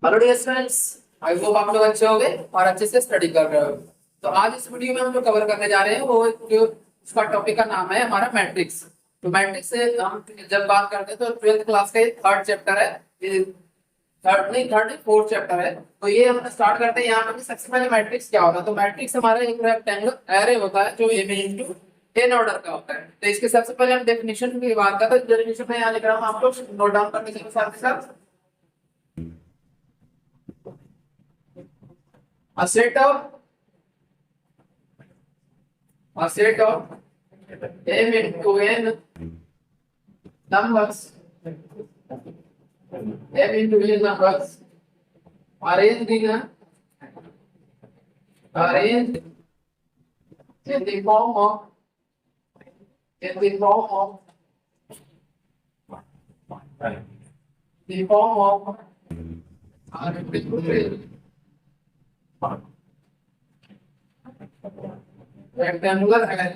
Hello dear students, I hope आप लोग अच्छे होंगे और अच्छे से स्टडी कर रहे हो। तो आज इस वीडियो में हम जो कवर करने जा रहे हैं वो जो उसका टॉपिक का नाम है हमारा मैट्रिक्स। तो मैट्रिक्स से हम जब बात करते हैं तो 12th क्लास का थर्ड चैप्टर है। ये थर्ड नहीं फोर्थ चैप्टर है। तो ये हम स्टार्ट करते हैं। यहाँ पे सबसे पहले मैट्रिक्स क्या होता है। तो मैट्रिक्स हमारा एक रेक्टेंगल एरे होता है जो A B into N order का होता है। तो इसके सबसे पहले हम डेफिनेशन की बात करते हैं। डेफिनेशन में यहाँ लिख रहा हूँ, आप लोग नोट डाउन करने के साथ साथ a set of a set of m into n numbers m into n numbers arranged in the form of the form of rectangular array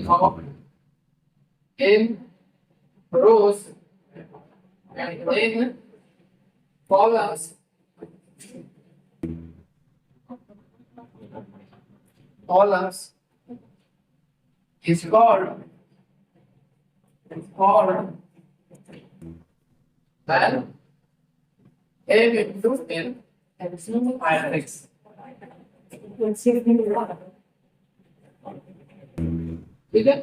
of n rows and n columns is called an m into n matrix। ठीक है,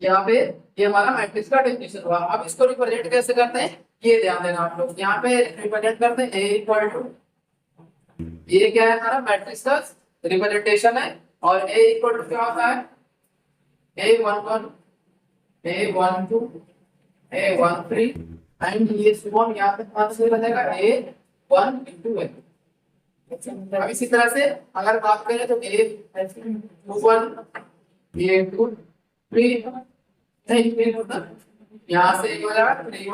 यहाँ पे ये हमारा matrix का definition हुआ। अब इसको रिप्रेजेंट कैसे करते हैं ये ध्यान देना आप लोग। यहाँ पे रिप्रेजेंट करते हैं a इक्वल टू, ये क्या है हमारा मैट्रिक्स का रिप्रेजेंटेशन है। और a इक्वल टू क्या होता है a11 a12 a13 एंड ये सुबह यहाँ पे हमारा से बनेगा a1 into n। अब इसी तरह से अगर बात करें तो a21 a2 3 नहीं होता, यहाँ से हो जाएगा 3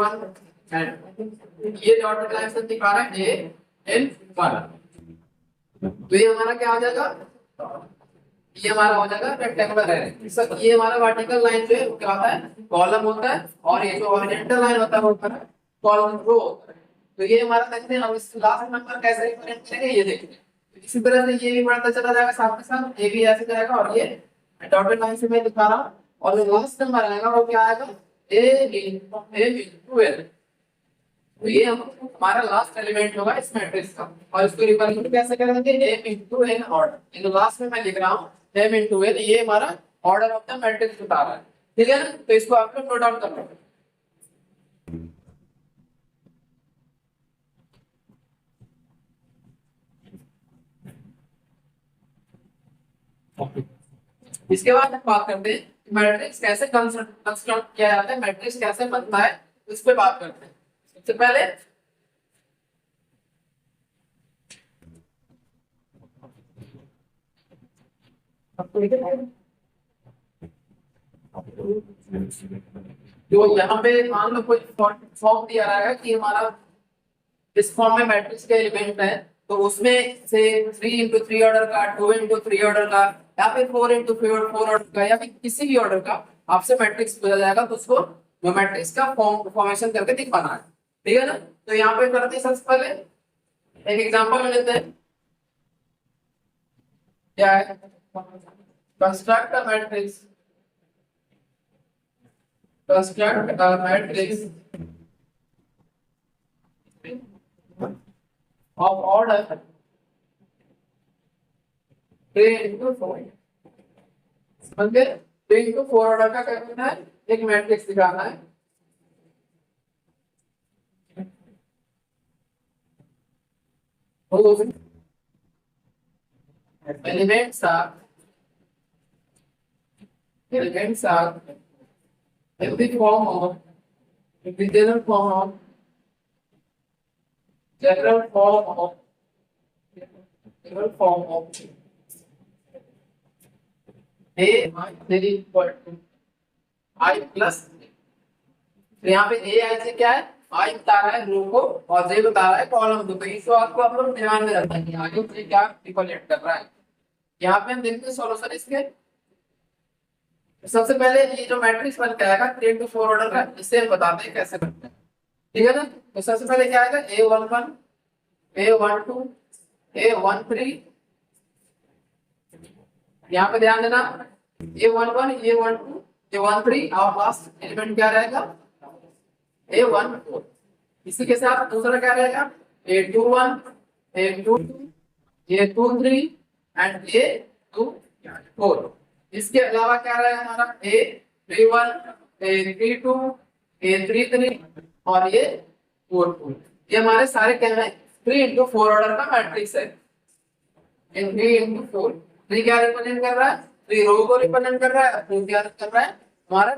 1 ये डॉटेड लाइन से दिखा रहा है an1। तो ये हमारा क्या हो जाएगा, ये हमारा हो जाएगा रेक्टेंगुलर एरे। सर ये हमारा वर्टिकल लाइन जो है वो क्या होता है कॉलम होता है, और ये जो हॉरिजॉन्टल लाइन होता है वो होता है कॉलम रो होता है। तो ये हमारा देखते हैं। अब इस लास्ट नंबर कैसे रिप्रेजेंट करेंगे ये देखते हैं। इसी तरह से ये भी बढ़ता चला जाएगा साथ के साथ, ये भी ऐसे जाएगा और ये डॉटेड लाइन से मैं दिखा रहा हूं। और जो लास्ट नंबर आएगा वो क्या आएगा a12। तो ये हमारा लास्ट एलिमेंट होगा इस मैट्रिक्स का। और इसको रिप्रेजेंट कैसे करेंगे m into n order. In last में मैं लिख रहा हूं m into n, ये हमारा ऑर्डर ऑफ द मैट्रिक्स बता रहा है। ठीक है ना, तो इसको आप लोग नोट डाउन कर लो। इसके बाद हम बात करते हैं मैट्रिक्स कैसे कंस्ट्रक्ट किया जाता है, मैट्रिक्स कैसे बनता है, उस पे बात करते हैं। सबसे पहले जो यहाँ पे मान लो कोई फॉर्म दिया रहा है कि हमारा इस फॉर्म में मैट्रिक्स के एलिमेंट है, तो उसमें से 3 into 3 ऑर्डर का, 2 into 3 ऑर्डर का, या फिर 4 into 4 ऑर्डर का, या फिर किसी भी ऑर्डर का आपसे मैट्रिक्स पूछा जाएगा तो उसको मैट्रिक्स का फॉर्मेशन करके दिखाना है। ठीक है ना, तो यहाँ पे करते हैं सबसे पहले एक एग्जांपल लेते हैं। क्या है construct a matrix, construct a matrix of order 3 into 4। समझे, 3 into 4 ऑर्डर का क्या करना है, एक मैट्रिक्स दिखाना है। Elements are in the form of general form of a equal to I plus। तो यहाँ पे a आई से क्या है, I बता रहा है रो को और j बता रहा है कॉलम को। तो इस बात को आप लोग ध्यान में रखना है आगे से क्या रिकॉलेक्ट कर रहा है। यहाँ पे हम देखते हैं सॉल्यूशन इसके। सबसे पहले ये जो मैट्रिक्स बन के आएगा 3 to 4 ऑर्डर का, इससे हम बताते हैं कैसे बनता है। ठीक है ना। तो सबसे पहले क्या आएगा A11 A12 A13, यहाँ पे ध्यान देना A11 A12 A13 और लास्ट एलिमेंट क्या रहेगा A14। इसी के साथ दूसरा क्या रहेगा A21 A22 A23 and A24। इसके अलावा क्या रहेगा हमारा A31 A32 A33 और A44। ये हमारे सारे क्या है 3 into 4 ऑर्डर का मैट्रिक्स है। इन 3 into 4 3 क्या रिप्रेजेंट कर रहा है 3 रो को रिप्रेजेंट कर रहा है, 4 क्या कर रहा है हमारा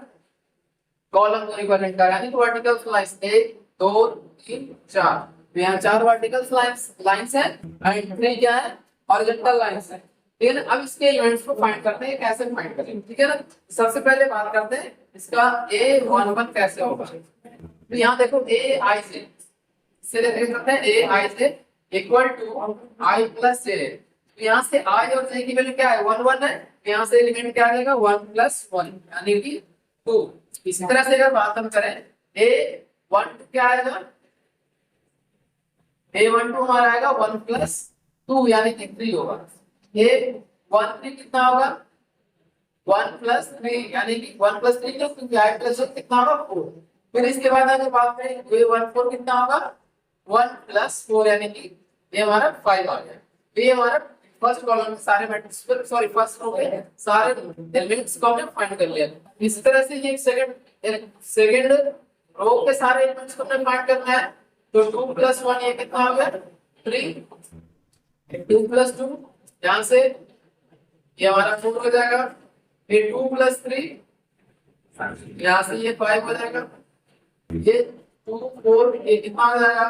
कॉलम को रिप्रेजेंट कर रहा है। वर्टिकल लाइंस 1 2 3 4, तो यहाँ 4 वर्टिकल लाइंस है एंड 3 क्या है हॉरिजॉन्टल लाइंस है। ठीक है ना। अब इसके एलिमेंट्स को फाइंड करते हैं कैसे फाइंड करेंगे। ठीक है ना। सबसे पहले बात करते हैं इसका A11 कैसे होगा। तो यहाँ देखो A I से देख सकते हैं A I से equal to I plus J। तो यहाँ से I और J की वैल्यू क्या है 1 1 है। यहाँ से एलिमेंट क्या आ जाएगा 1 + 1 यानी कि 2। इसी तरह से अगर बात हम करें A12 क्या आएगा A12 हमारा आएगा 1 + 2 यानी कि 3 होगा। A13 कितना होगा 1 + 3 यानी कि 1 + 3 क्योंकि I + J कितना होगा 4। फिर इसके बाद अगर बात करें A14 कितना होगा 1 + 4 यानी कि ये हमारा 5 आ गया। तो ये हमारा फर्स्ट कॉलम में सारे मैट्रिक्स सॉरी फर्स्ट रो के सारे एलिमेंट्स को हमने फाइंड कर लिया। इस तरह से ये सेकंड रो के सारे एलिमेंट्स को हमने फाइंड करना है। तो 2 + 1 ये कितना हो गया 3 2 + 2 यहां से ये हमारा 4 हो जाएगा। फिर 2 + 3 यहां से ये 5 हो जाएगा। ये 2 4 ये कितना हो जाएगा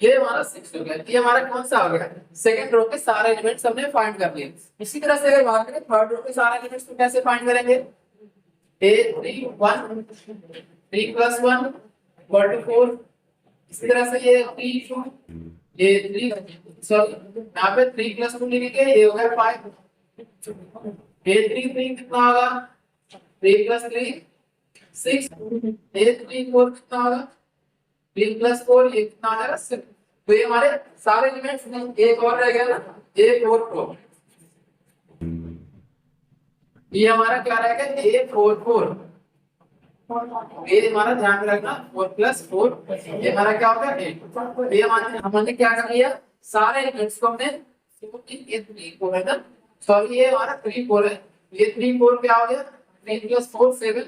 ये हमारा 6 हो गया। ये हमारा कौन सा आ गया सेकंड रो के सारे एलिमेंट्स हमने फाइंड कर लिए। इसी तरह से अगर बात करें थर्ड रो के सारे एलिमेंट्स को कैसे फाइंड करेंगे A31 3 + 1 = 4। इसी तरह से ये 3 ये 3 सॉरी यहाँ पे 3 + 2 लिखेंगे ये हो गया 5। A33 कितना होगा 3 + 3 6। A34 कितना होगा 3 + 4 ये कितना आ जाएगा 6। तो ये हमारे सारे एलिमेंट्स में एक और रह गया ना A44। ये हमारा क्या रहेगा A44। ये हमारा ध्यान में रखना 4 + 4 ये हमारा क्या होगा 8। ये हमने क्या कर लिया सारे एलिमेंट्स को हमने ये 3 4 है ना सॉरी ये हमारा 3 4 है। ये 3 4 क्या हो गया 3 + 4 7।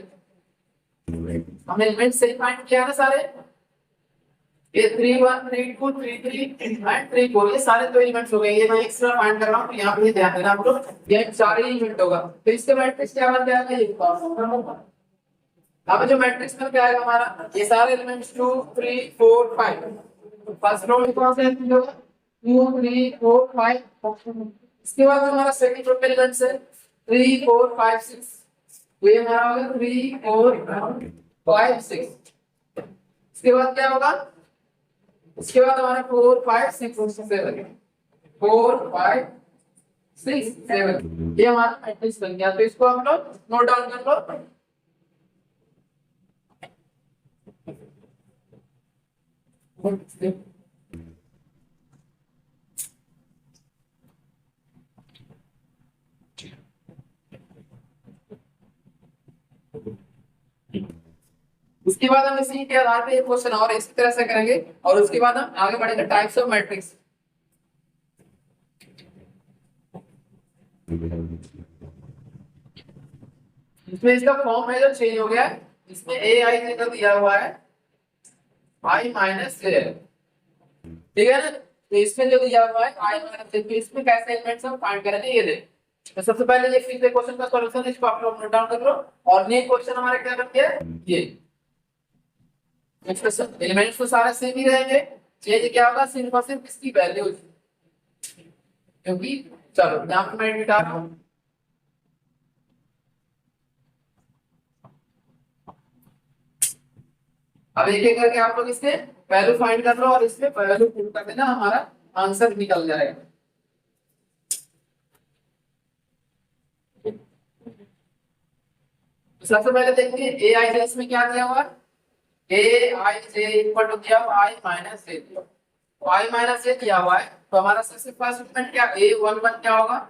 हमने एलिमेंट सही फाइंड किया ना सारे। ये 3 1 3 2 3 3 एंड 3 4 ये सारे तो एलिमेंट्स हो गए। ये मैं एक्स्ट्रा फाइंड कर रहा हूं यहां पे ध्यान देना आप लोग ये सारे एलिमेंट होगा। तो इसका मैट्रिक्स क्या बन जाएगा ये अब जो मैट्रिक्स में क्या आएगा हमारा ये सारे एलिमेंट्स 2 3 4 5। फर्स्ट रो में कौन सा एलिमेंट होगा 2 3 4 5। इसके बाद हमारा सेकंड रो में एलिमेंट्स है 3 4 5 6। तो ये हमारा होगा 3 4 5 6। इसके बाद क्या होगा इसके बाद हमारा 4 5 6 7 4 5 6 7 ये हमारा मैट्रिक्स बन गया। तो इसको हम लोग नोट डाउन कर लो। उसके बाद हम इसी के आधार पे एक क्वेश्चन और इसी तरह से करेंगे और उसके बाद हम आगे बढ़ेंगे टाइप्स ऑफ मैट्रिक्स। इसमें इसका फॉर्म है जो चेंज हो गया है। इसमें ए आई जगह दिया हुआ है I - J। ठीक है ना। तो इसमें जो दिया हुआ है I - J तो इसमें कैसे एलिमेंट्स हम फाइंड करेंगे ये देख। तो सबसे पहले ये फिर से क्वेश्चन का सॉल्यूशन है इसको आप लोग नोट डाउन कर लो। और नेक्स्ट क्वेश्चन हमारा क्या बन गया ये एलिमेंट्स तो सारे सेम ही रहेंगे। चेंज क्या होगा सिर्फ और सिर्फ इसकी वैल्यू क्योंकि चलो यहां पे मैं मिटा रहा हूं। अब एक एक करके आप लोग इसके वैल्यू फाइंड कर लो और इसमें वैल्यू पुट कर देना हमारा आंसर निकल जाएगा। सबसे पहले देखिए ए आई में क्या दिया हुआ है ए आई जे इक्वल टू क्या आई माइनस जे, आई माइनस जे दिया हुआ है तो हमारा सबसे फर्स्ट स्टेटमेंट क्या ए वन वन क्या होगा,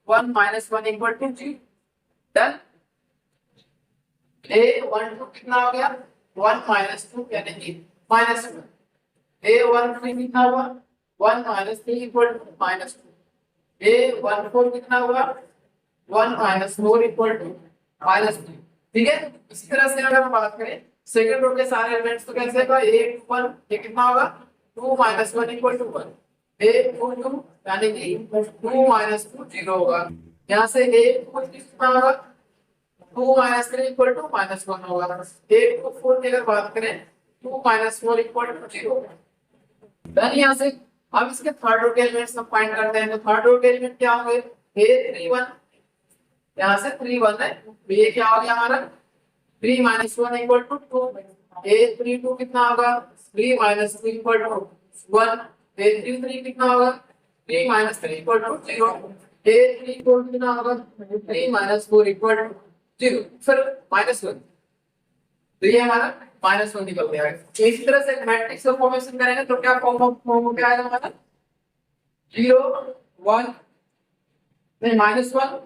one minus one equal to जी। डन। ए वन टू कितना हो गया, वन माइनस टू यानी कि minus one. A one three कितना हुआ, one minus three equal to minus two. A one four कितना हुआ, one minus four equal to minus three. ठीक है, इसी तरह से अगर हम बात करें सेकंड रो के सारे एलिमेंट्स तो कैसे होगा, ए वन ये कितना होगा, two minus one equal to one. A two two यानी कि टू माइनस टू जीरो होगा। यहाँ से ए टू कितना होगा, two minus three equal to minus one होगा। ए टू फोर की अगर बात करें two minus four equal to zero. Then यहाँ से अब इसके थर्ड रो के एलिमेंट्स हम फाइंड करते हैं, तो थर्ड रो के एलिमेंट क्या होंगे, ए थ्री वन, यहाँ से थ्री वन है तो ये क्या हो गया हमारा, three minus one equal to two. A three two कितना होगा, three minus three equal to one. A three three कितना होगा, three minus three equal to zero. A three four कितना होगा, three minus four equal to zero, फिर minus one, तो ये हमारा माइनस वन निकल गया है। इसी तरह से मैट्रिक्स का फॉर्मेशन करेंगे तो क्या फॉर्म क्या आएगा हमारा, जीरो वन नहीं minus one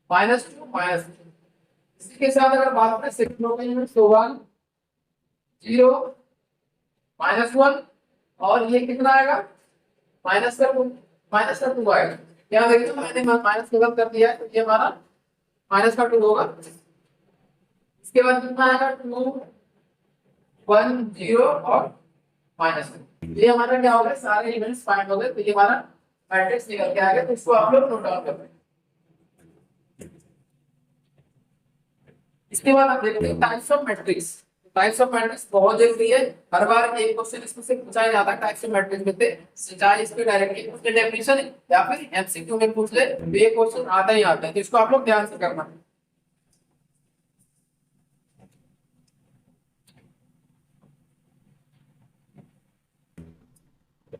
minus to minus. इसी के साथ अगर बात करें सेकंड रो में तो वन जीरो माइनस वन और ये कितना आएगा, माइनस का टू आएगा। यहाँ देखिए मैंने माइनस गलत कर दिया है तो ये हमारा माइनस का टू होगा। इसके बाद कितना आएगा, टू वन जीरो और माइनस वन। ये हमारा क्या हो गया, सारे एलिमेंट्स फाइंड हो गए, तो ये हमारा मैट्रिक्स निकल के आ गया। तो इसको आप लोग नोट डाउन कर लें। इसके बाद आप देखते हैं types of matrix. Types of matrix बहुत जरूरी है, हर बार एक क्वेश्चन इसमें से पूछा जाता है टाइप्स ऑफ मैट्रिक्स में से, चाहे इस पे डायरेक्टली पूछ ले डेफिनेशन या फिर एमसीक्यू में पूछ ले, तो ये क्वेश्चन आता ही आता है, तो इसको आप लोग ध्यान से करना।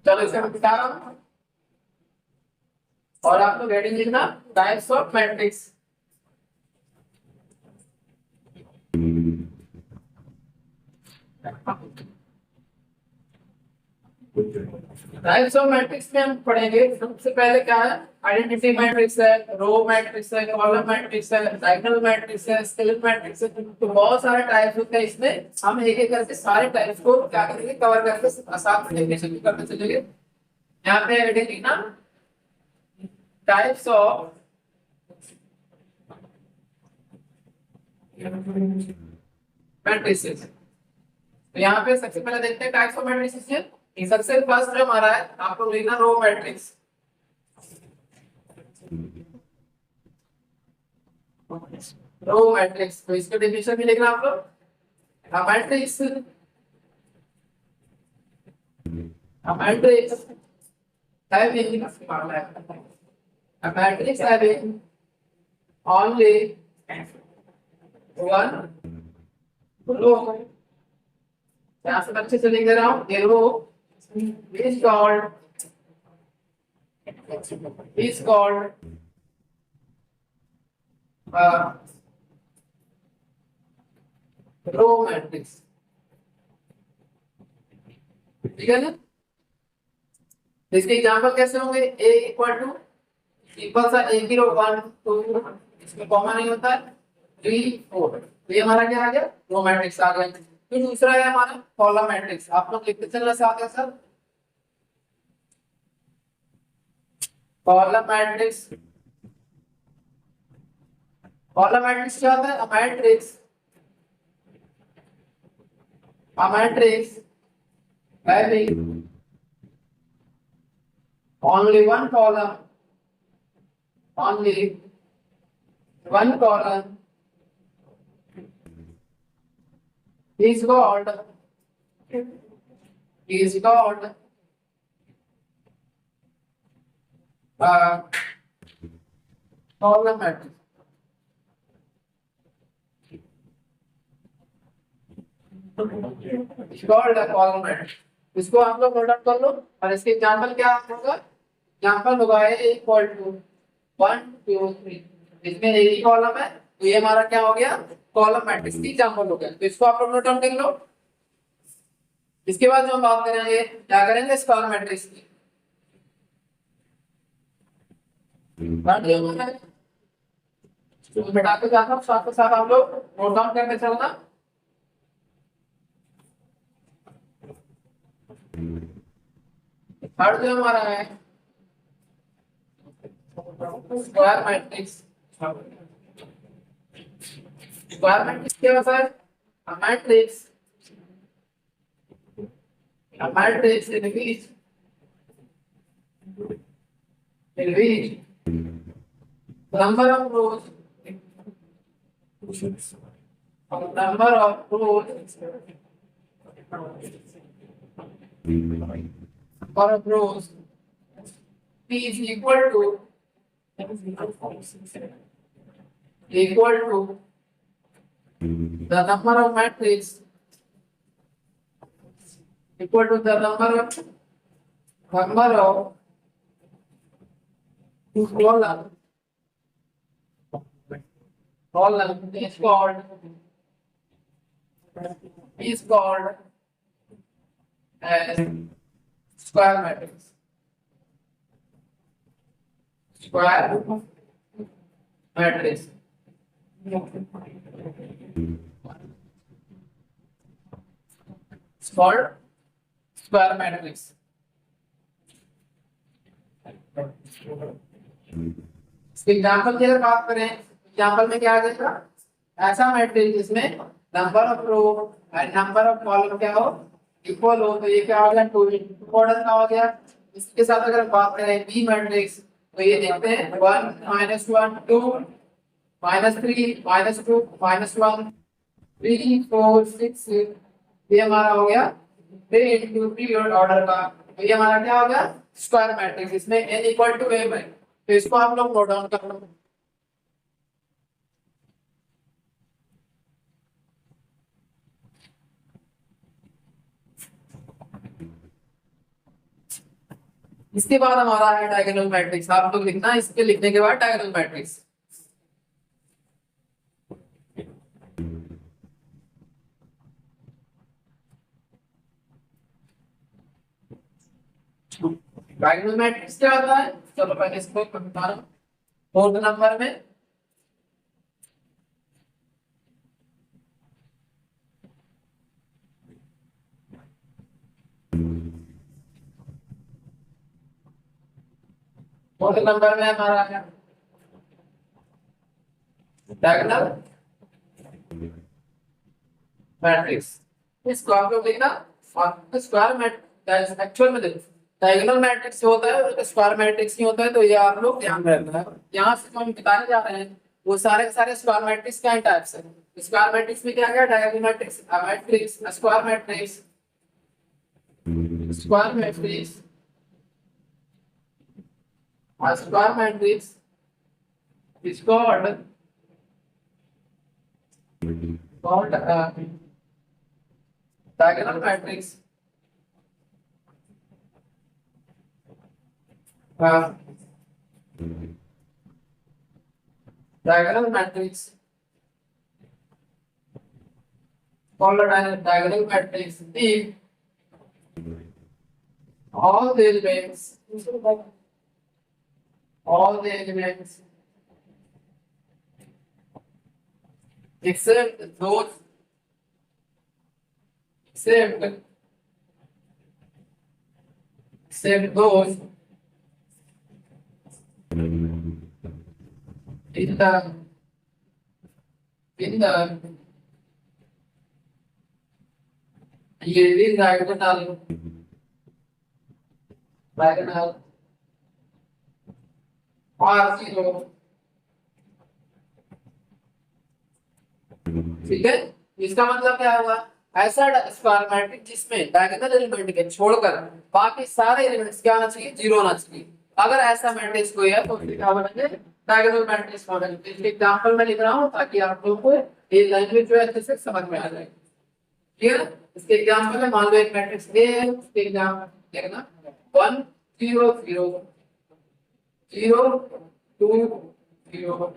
चलो इसे हम बता रहा हूं और आप लोग हेडिंग लिखना types of matrix. Types of matrix में हम पढ़ेंगे सबसे पहले क्या है, आइडेंटिटी मैट्रिक्स है, रो मैट्रिक्स है, कॉलम मैट्रिक्स है, डायगोनल मैट्रिक्स है, स्केलर मैट्रिक्स है। तो बहुत सारे टाइप्स होते हैं, इसमें हम एक एक करके सारे टाइप्स को क्या करेंगे, कवर करके साथ में डेफिनेशन करते चलेंगे। यहाँ पे हेडिंग लिखना टाइप्स ऑफ मैट्रिसेस। तो यहाँ पे सबसे पहले देखते हैं टाइप्स ऑफ मैट्रिसेस में। सबसे फर्स्ट जो हमारा है आपको लिखना रो मैट्रिक्स। रो मैट्रिक्स, तो इसका डेफिनेशन भी लिखना आप लोग। Matrix having a matrix having only one row, यहाँ से अच्छे से लिख दे रहा हूँ, a row is called row matrix। ठीक है ना, इसके एग्जांपल कैसे होंगे, a इक्वल टू सिंपल सा a की रो 1 2, इसमें कॉमन नहीं होता है 3 4, तो ये हमारा क्या आ गया, रो मैट्रिक्स आ गया। फिर दूसरा है हमारा कॉलम मैट्रिक्स। आप लोग लिखते चलना साथ में sir, column matrix. Column matrix क्या होता है, a matrix having only one column is called column matrix। called a column matrix। इसको आप लोग नोट डाउन कर लो। और इसके एग्जांपल क्या होगा, एग्जांपल होगा a इक्वल टू 1 2 3, इसमें एक ही कॉलम है तो ये हमारा क्या हो गया, कॉलम मैट्रिक्स की एग्जांपल हो गया। तो इसको आप लोग नोट डाउन कर लो। इसके बाद जो हम बात करेंगे क्या करेंगे स्क्वायर मैट्रिक्स की। तो बेटा के साथ साथ साथ हम लोग नोट डाउन करके चलना। थर्ड जो हमारा है स्क्वायर मैट्रिक्स। स्क्वायर मैट्रिक्स क्या होता है? A matrix in which number of rows number of rows number of rows p is equal to the number of matrix equal to the number of column is called as square matrix. Square matrix. It's called square matrix. इसके example की अगर बात करें, example में क्या आ जाएगा? ऐसा matrix जिसमें number of row and number of column क्या हो इक्वल हो, तो ये क्या हो गया? 2 मॉडल का हो गया। इसके साथ अगर बात करें बी मैट्रिक्स, तो ये देखते हैं 1 -1 2 -3 -2 -1 3 4 6 ये हमारा हो गया 3 into 3 ऑर्डर का। तो ये हमारा क्या हो गया? Square matrix. इसमें n इक्वल टू m है, तो इसको आप लोग नोट डाउन कर लो। इसके बाद हमारा है डायगोनल मैट्रिक्स। आप लोग लिखना, इसके लिखने के बाद डायगोनल मैट्रिक्स। डायगोनल मैट्रिक्स क्या होता है? चलो पहले इसको बता रहा हूं। 4th नंबर में हमारा है डायगोनल मैट्रिक्स। इसको आप लोग लिखना स्क्वायर मैट्रिक्स। एक्चुअल में देखो डायगोनल मैट्रिक्स होता है और स्क्वायर मैट्रिक्स नहीं होता है, तो ये आप लोग ध्यान रखना है। यहाँ से हम बताने जा रहे हैं वो सारे के सारे स्क्वायर मैट्रिक्स क्या टाइप्स है। स्क्वायर मैट्रिक्स में क्या क्या? Diagonal matrix, square matrix, square matrix, square matrix is called diagonal matrix. Diagonal matrix called a diagonal matrix if all the elements except those in the yielding diagonal or zero। ठीक है, इसका मतलब क्या हुआ? ऐसा स्क्वायर मैट्रिक्स जिसमें diagonal element के छोड़कर बाकी सारे एलिमेंट्स क्या होना चाहिए? जीरो होना चाहिए। अगर ऐसा मैट्रिक्स कोई है तो क्या बनेंगे? डायगोनल मैट्रिक्स बनेंगे। इसके एग्जांपल में लिख रहा हूं ताकि आप लोगों को ये लैंग्वेज जो है अच्छे से समझ में आ जाए। ठीक है, इसके एग्जांपल में मान लो एक मैट्रिक्स ए है, उसके एग्जांपल देखना 1 0 0 0 2 0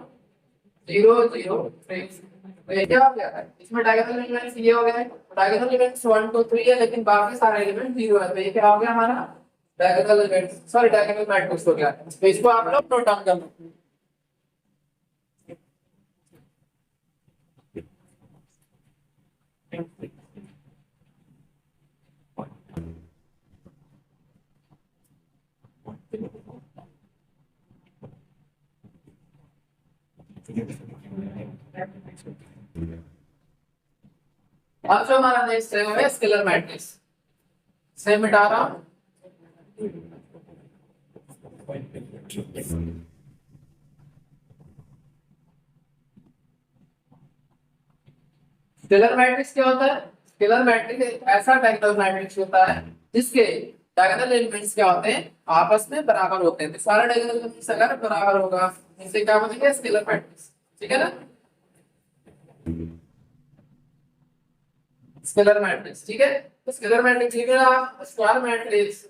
0 0 3 तो ये क्या हो गया है, इसमें डायगोनल एलिमेंट्स ये हो गए, डायगोनल एलिमेंट्स 1 2 3 है, लेकिन बाकी सारे एलिमेंट 0 है, तो ये क्या हो गया हमारा diagonal elements, sorry diagonal matrix हो गया। तो इसको आप लोग नोट डाउन कर लो। अब जो हमारा नेक्स्ट है स्केलर मैट्रिक्स, से मिटा रहा हूं। स्केलर मैट्रिक्स क्या होता है? स्केलर मैट्रिक्स एक ऐसा डायगोनल मैट्रिक्स होता है जिसके डायगोनल एलिमेंट्स क्या होते हैं, आपस में बराबर होते हैं। तो सारा डायगोनल एलिमेंट्स अगर बराबर होगा इसे क्या बोलेंगे, स्केलर मैट्रिक्स। ठीक है ना, स्केलर मैट्रिक्स। ठीक है, तो स्केलर मैट्रिक्स लिख लेना आप, square matrix,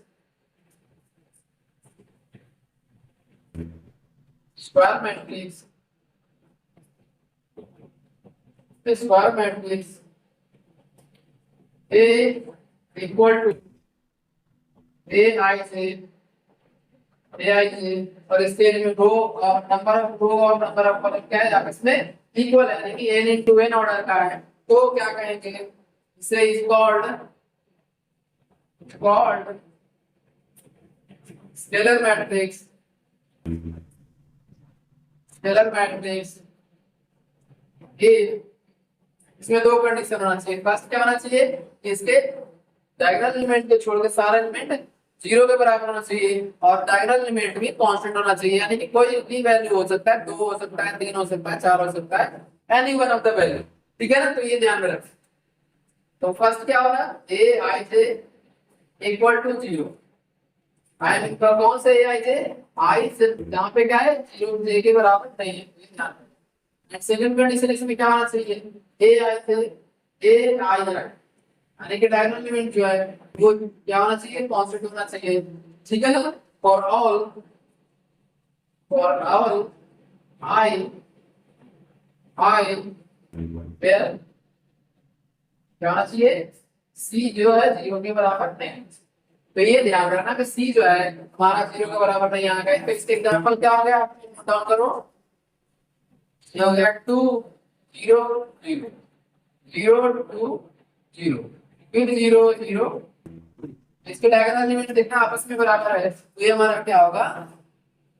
square matrix, square matrix A equal to A I से और इसके में दो नंबर ऑफ रो और नंबर ऑफ कॉलम क्या है आपस में इक्वल है, यानी कि n into n ऑर्डर का है, तो क्या कहेंगे इसे, is called scalar matrix, scalar matrix A. इसमें दो कंडीशन होना चाहिए, फर्स्ट क्या होना चाहिए, इसके डायगोनल एलिमेंट को छोड़ के सारे एलिमेंट 0 के बराबर होना चाहिए, और डायगोनल एलिमेंट भी कांस्टेंट होना चाहिए, यानी कि कोई भी वैल्यू हो सकता है, 2 हो सकता है, 3 हो सकता है, 4 हो सकता है, any one of the value. ठीक है ना, तो ये ध्यान में रखें। तो फर्स्ट क्या होगा, ए I J equal to 0, I mean कौन से ए आई जे, आई से जहां पे क्या है 0 जे के बराबर नहीं है, ये ध्यान रखें। सेकंड कंडीशन इसमें क्या होना चाहिए, ए आई से ए आई है, यानी कि डायगोनल एलिमेंट जो है वो क्या होना चाहिए, कांस्टेंट होना चाहिए। ठीक है ना, फॉर ऑल आई वेयर क्या होना चाहिए, सी जो है 0 के बराबर नहीं। तो ये ध्यान रखना कि सी जो है हमारा 0 के बराबर नहीं आ गया। तो इसके एग्जांपल क्या हो गया, आप नोट डाउन करो, ये हो गया 2 0 0 0 2 0 फिर 0 0। इसके डायगोनल एलिमेंट देखना आपस में बराबर है, तो ये हमारा क्या होगा,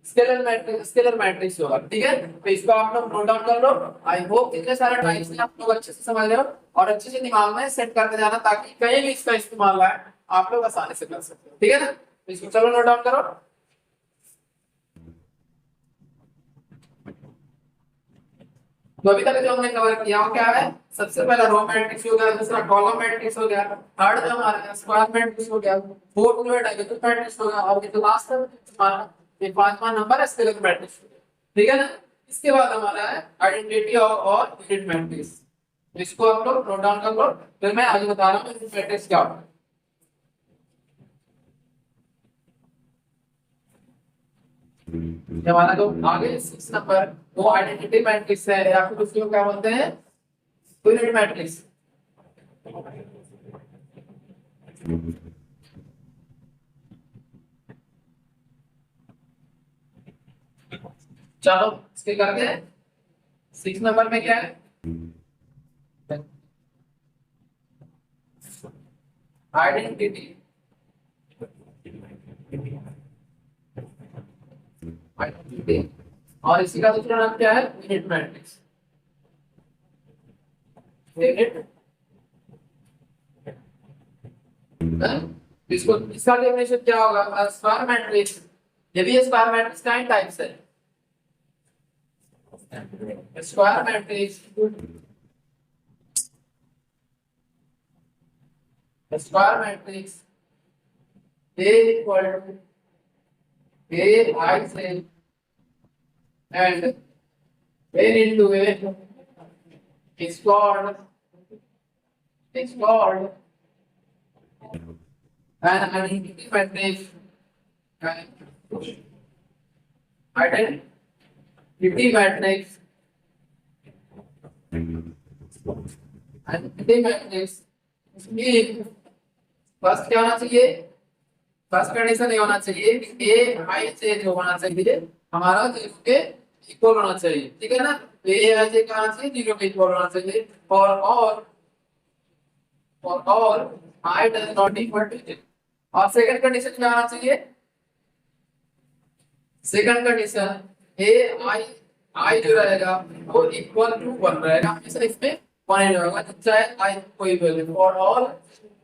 स्केलर मैट्रिक्स होगा। ठीक है, तो इसको आप लोग नोट डाउन कर लो। आई होप इतने सारे टाइप्स आप लोग अच्छे से समझ रहे हो और अच्छे से दिमाग में सेट करके जाना, ताकि कहीं भी इसका इस्तेमाल आए आप लोग आसानी से कर सकते हो। ठीक है ना, तो इसको चलो नोट डाउन करो। तो अभी तक जो हमने कवर किया वो क्या है, सबसे पहला रो मैट्रिक्स हो गया, दूसरा कॉलम मैट्रिक्स हो गया, थर्ड जो हमारा स्क्वायर मैट्रिक्स हो गया, फोर्थ जो है डायगोनल मैट्रिक्स हो गया, और ये जो लास्ट है हमारा ये पांचवा नंबर है स्केलर मैट्रिक्स। ठीक है ना, इसके बाद हमारा है आइडेंटिटी और यूनिट मैट्रिक्स। इसको आप लोग नोट डाउन कर लो, फिर मैं आगे बता रहा हूँ यूनिट मैट्रिक्स क्या होता है। हमारा जो आगे 6 नंबर वो आइडेंटिटी मैट्रिक्स है, या फिर उसको क्या बोलते हैं, यूनिट मैट्रिक्स। चलो इसके करते हैं, 6 नंबर में क्या है, आइडेंटिटी आइडेंटिटी, और इसी का दूसरा नाम क्या है, यूनिट मैट्रिक्स। यूनिट, इसको इसका डेफिनेशन क्या होगा, स्क्वायर मैट्रिक्स। यदि ये स्क्वायर मैट्रिक्स का टाइप्स है, square matrix, square matrix A equal to A I से and n into A is called an identity matrix, identity matrix identity matrix में फर्स्ट क्या होना चाहिए, फर्स्ट कंडीशन ये होना चाहिए कि ए आई से जो होना चाहिए हमारा जीरो के इक्वल होना चाहिए, ठीक है ना। तो ए आई से क्या होना चाहिए, जीरो के इक्वल होना चाहिए। और I does not equal to zero. और सेकंड कंडीशन क्या होना चाहिए, सेकंड कंडीशन ए आई आई जो रहेगा वो इक्वल टू 1 रहेगा, हमेशा इसमें 1 ही रहेगा, चाहे आई कोई वैल्यू फॉर ऑल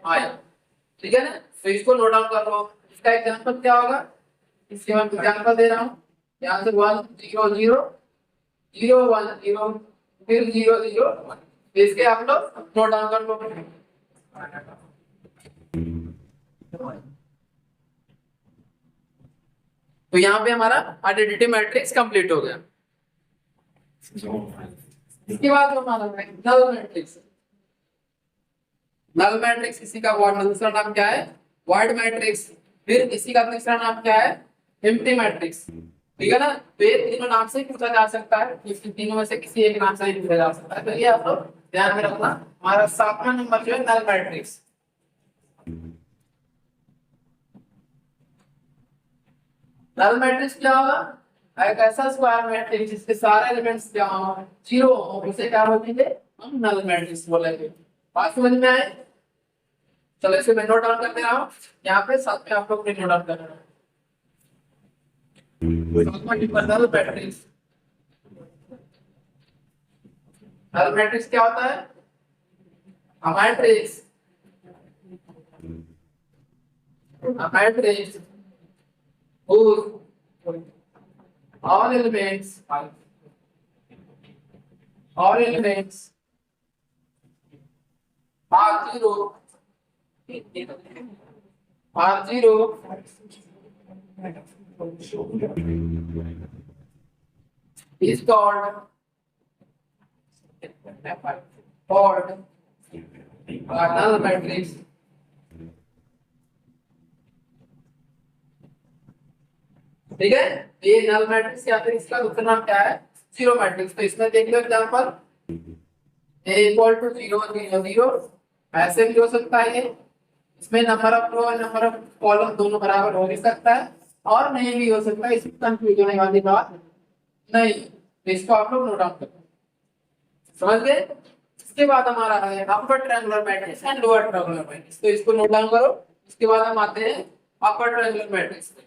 आई, ठीक है ना। तो इसको नोट डाउन कर लो। इसका एग्जांपल क्या होगा, इसके मैं एग्जांपल दे रहा हूं। यहां से 1 0 0 0 1 0 फिर 0 0 1, इसके आप लोग नोट डाउन कर लो। तो यहाँ पे हमारा आइडेंटिटी मैट्रिक्स कंप्लीट हो गया। इसके बाद हमारा नल मैट्रिक्स। नल मैट्रिक्स इसी का दूसरा नाम क्या है, वॉइड मैट्रिक्स। फिर इसी का तीसरा नाम क्या है, एम्प्टी मैट्रिक्स, ठीक है ना। तो ये तीनों नाम से पूछा जा सकता है, इन तीनों में से किसी एक नाम से ही पूछा जा सकता है। तो ये आप लोग ध्यान में रखना। हमारा 7वां नंबर जो है नल मैट्रिक्स। नल मैट्रिक्स क्या होगा, एक ऐसा स्क्वायर मैट्रिक्स जिसके सारे एलिमेंट्स क्या हो, जीरो हो, उसे क्या बोलेंगे, हम नल मैट्रिक्स बोलेंगे। बात समझ में आए, चलो इसे मैं नोट डाउन कर दे रहा हूँ यहाँ पे, साथ में आप लोग भी नोट डाउन कर रहे नल मैट्रिक्स। नल मैट्रिक्स क्या होता है, a matrix whose all elements are zero is called null matrix. ठीक है, ये नल मैट्रिक्स या फिर इसका दूसरा नाम क्या है, जीरो मैट्रिक्स। तो इसमें देख लो एग्जांपल, a इक्वल टू 0 0 0, ऐसे भी हो सकता है। इसमें नंबर ऑफ रो और नंबर ऑफ कॉलम दोनों बराबर हो भी सकता है और नहीं भी हो सकता है, इसमें कंफ्यूज होने वाली बात नहीं। तो इसको आप लोग नोट डाउन करो, समझ गए। इसके बाद हमारा है अपर triangular matrix and lower triangular matrix. तो इसको नोट डाउन करो। इसके बाद हम आते हैं अपर ट्रायंगुलर मैट्रिक्स पे।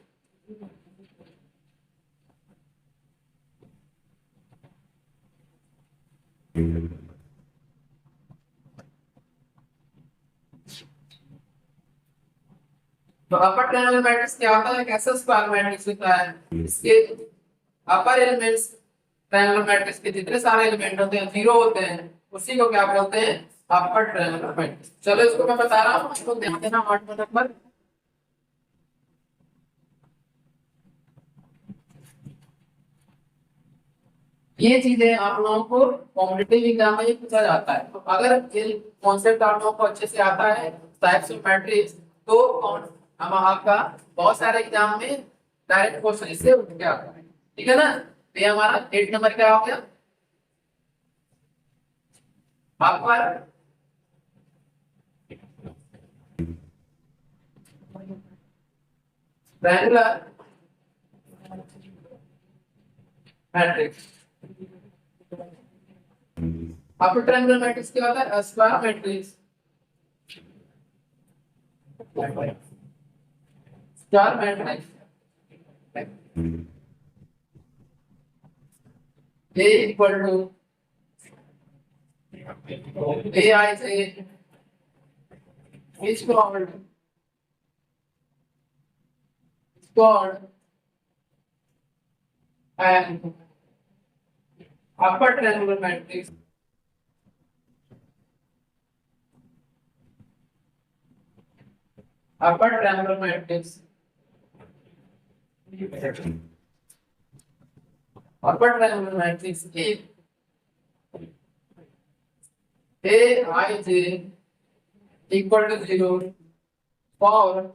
तो अपर ट्रायंगुलर मैट्रिक्स क्या होता है, एक ऐसा स्क्वायर मैट्रिक्स होता है इसके अपर एलिमेंट्स, ट्रायंगुलर मैट्रिक्स के जितने सारे एलिमेंट होते हैं जीरो होते हैं, उसी को क्या बोलते हैं, अपर ट्रायंगुलर मैट्रिक्स। चलो इसको मैं बता रहा हूं, इसको ध्यान देना। 8वां नंबर, ये चीजें आप लोगों को कॉम्पिटिटिव एग्जाम में पूछा जाता है। तो अगर ये कॉन्सेप्ट आप लोगों को अच्छे से आता है टाइप्स ऑफ मैट्रिक्स, तो हम आपका बहुत सारे एग्जाम में डायरेक्ट क्वेश्चन इससे उठ के आता है, ठीक है ना। तो ये हमारा 8 नंबर क्या हो गया, upper triangular matrix. Upper triangular matrix क्या होता है, square matrix, star matrix A equal to A I से squared and upper triangular matrix upper triangular matrix upper triangular matrix if Aij equal to 0 for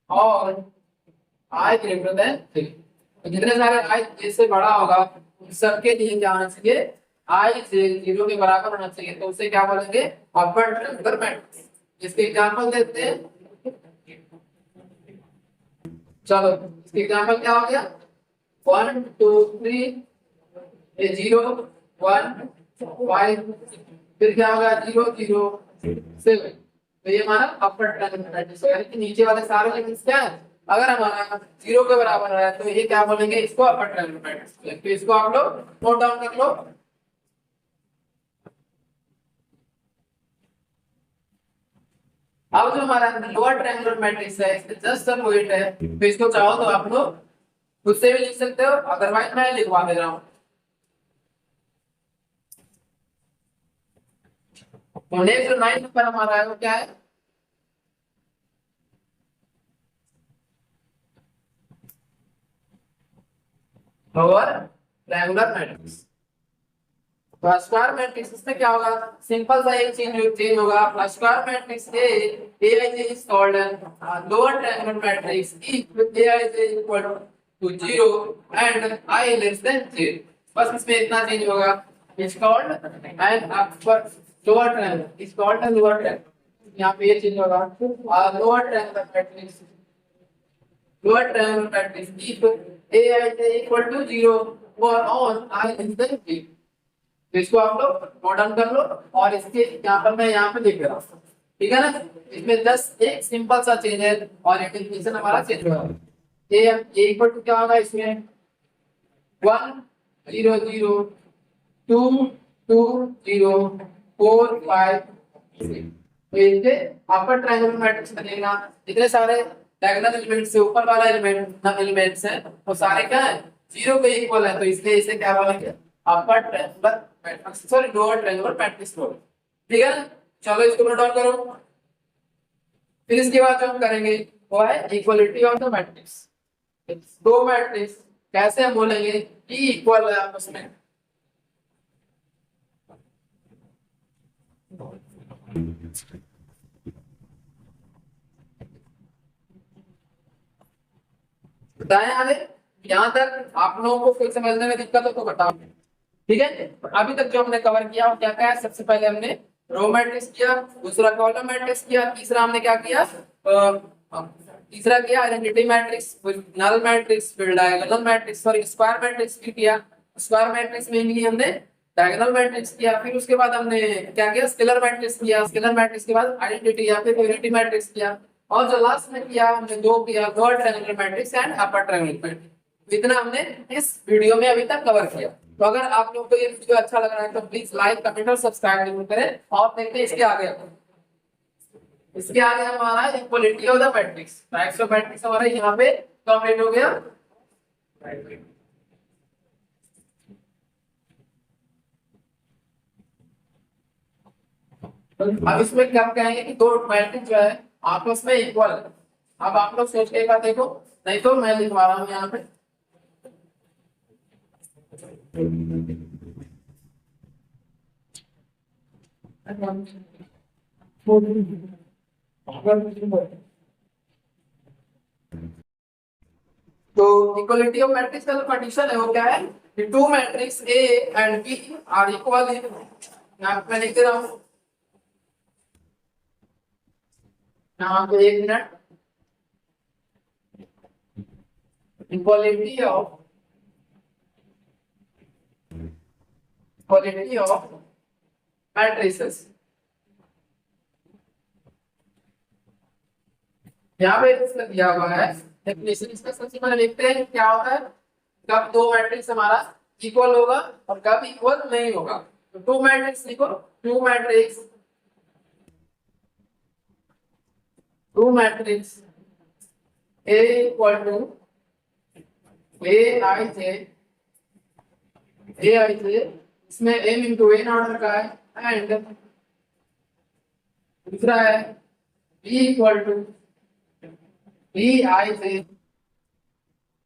और I greater than 3। तो जितने सारे I इससे बड़ा होगा सबके लिए क्या होना चाहिए, आई से 0 के बराबर होना चाहिए, तो उसे क्या बोलेंगे, अपर ट्रायंगुलर मैट्रिक्स। इसके एग्जांपल देते हैं। चलो इसके एग्जांपल क्या हो गया, 1 2 3 0 1 5, फिर क्या होगा 0 0 7। तो ये हमारा अपर ट्रायंगुलर मैट्रिक्स है, यानी कि नीचे वाले सारे एलिमेंट्स क्या है, अगर हमारा 0 के बराबर है तो ये क्या बोलेंगे, इसको अपर ट्रायंगुलर मैट्रिक्स। तो इसको आप लोग नोट डाउन कर लो। अब जो हमारा लोअर ट्रायंगुलर मैट्रिक्स है, इसके जस्ट अपोजिट है, तो इसको चाहो तो आप लोग खुद से भी लिख सकते हो, अदरवाइज मैं लिखवा दे रहा हूँ। तो नेक्स्ट जो 9 नंबर हमारा है वो क्या है, लोअर ट्रायंगुलर मैट्रिक्स। तो स्क्वायर मैट्रिक्स इसमें क्या होगा, सिंपल सा एक चेंज होगा, square matrix Aij is called lower triangular matrix if Aij is equal to 0 and I less than 0। बस इसमें इतना चेंज होगा, it's called an upper lower triangle, it's called the lower triangle. यहाँ पे ये चेंज होगा, lower triangular matrix, lower triangular matrix if Aij equal to 0 or on I less than 0। तो इसको आप लोग नोट डाउन कर लो, और इसके एग्जांपल मैं यहाँ पे लिख रहा हूँ, ठीक है ना। इसमें जस्ट एक सिंपल सा चेंज है और इंटीग्रेशन हमारा चेंज होगा। ए इक्वल टू क्या होगा इसमें, 1 0 0 2 2 0 4 5 6। तो इससे अपर ट्रायंगुलर मैट्रिक्स बनेगा। इतने सारे डायगोनल एलिमेंट से ऊपर वाला एलिमेंट्स है वो सारे क्या है, 0 के इक्वल है, तो इसलिए इसे क्या बोलेंगे, अपर triangular matrix, sorry lower triangular matrix बोलो, ठीक है ना। चलो इसको नोट डाउन करो। फिर इसके बाद जो हम करेंगे वो है इक्वलिटी ऑफ द मैट्रिक्स। दो मैट्रिक्स कैसे हम बोलेंगे कि इक्वल है आपस में, बताएं आगे। यहाँ तक आप लोगों को फिर समझने में दिक्कत हो तो बताओ, ठीक है। अभी तक जो हमने कवर किया वो क्या क्या है, सबसे पहले हमने रो मैट्रिक्स किया, दूसरा कॉलम मैट्रिक्स किया, तीसरा हमने क्या किया, तीसरा किया आइडेंटिटी मैट्रिक्स, फिर नल मैट्रिक्स, फिर diagonal matrix, sorry square matrix भी किया। स्क्वायर मैट्रिक्स में भी हमने डायगोनल मैट्रिक्स किया, फिर उसके बाद हमने क्या किया, स्केलर मैट्रिक्स किया, स्केलर मैट्रिक्स के बाद आइडेंटिटी या फिर यूनिटी मैट्रिक्स किया, और जो लास्ट में किया हमने दो किया, lower triangular matrix and upper triangular matrix. इतना हमने इस वीडियो में अभी तक कवर किया। तो अगर आप लोगों को ये वीडियो अच्छा लग रहा है तो प्लीज लाइक कमेंट और सब्सक्राइब जरूर करें, और देखते हैं इसके आगे। इसके आगे हमारा equality of the matrix, types of matrix हमारा यहाँ पे कंप्लीट हो गया। अब इसमें क्या कहेंगे कि दो मैट्रिक्स जो है आपस में इक्वल है। अब आप लोग सोच के एक बार देखो, नहीं तो मैं लिखवा रहा हूँ यहाँ पे। तो इक्वलिटी ऑफ मैट्रिक्स का जो कंडीशन है वो क्या है, two matrix A and B are equal इन, यहाँ पे मैं लिख दे रहा हूँ, यहाँ पे एक मिनट, इक्वलिटी ऑफ मैट्रिसेस। यहाँ पे इसका दिया हुआ है डेफिनेशन, इसका सबसे पहले लिखते हैं क्या होता है, कब दो मैट्रिक्स हमारा इक्वल होगा और कब इक्वल नहीं होगा। तो टू मैट्रिक्स लिखो, two matrix A equal to A I J, इसमें m इंटू एन ऑर्डर का है, एंड दूसरा है b equal to B I J,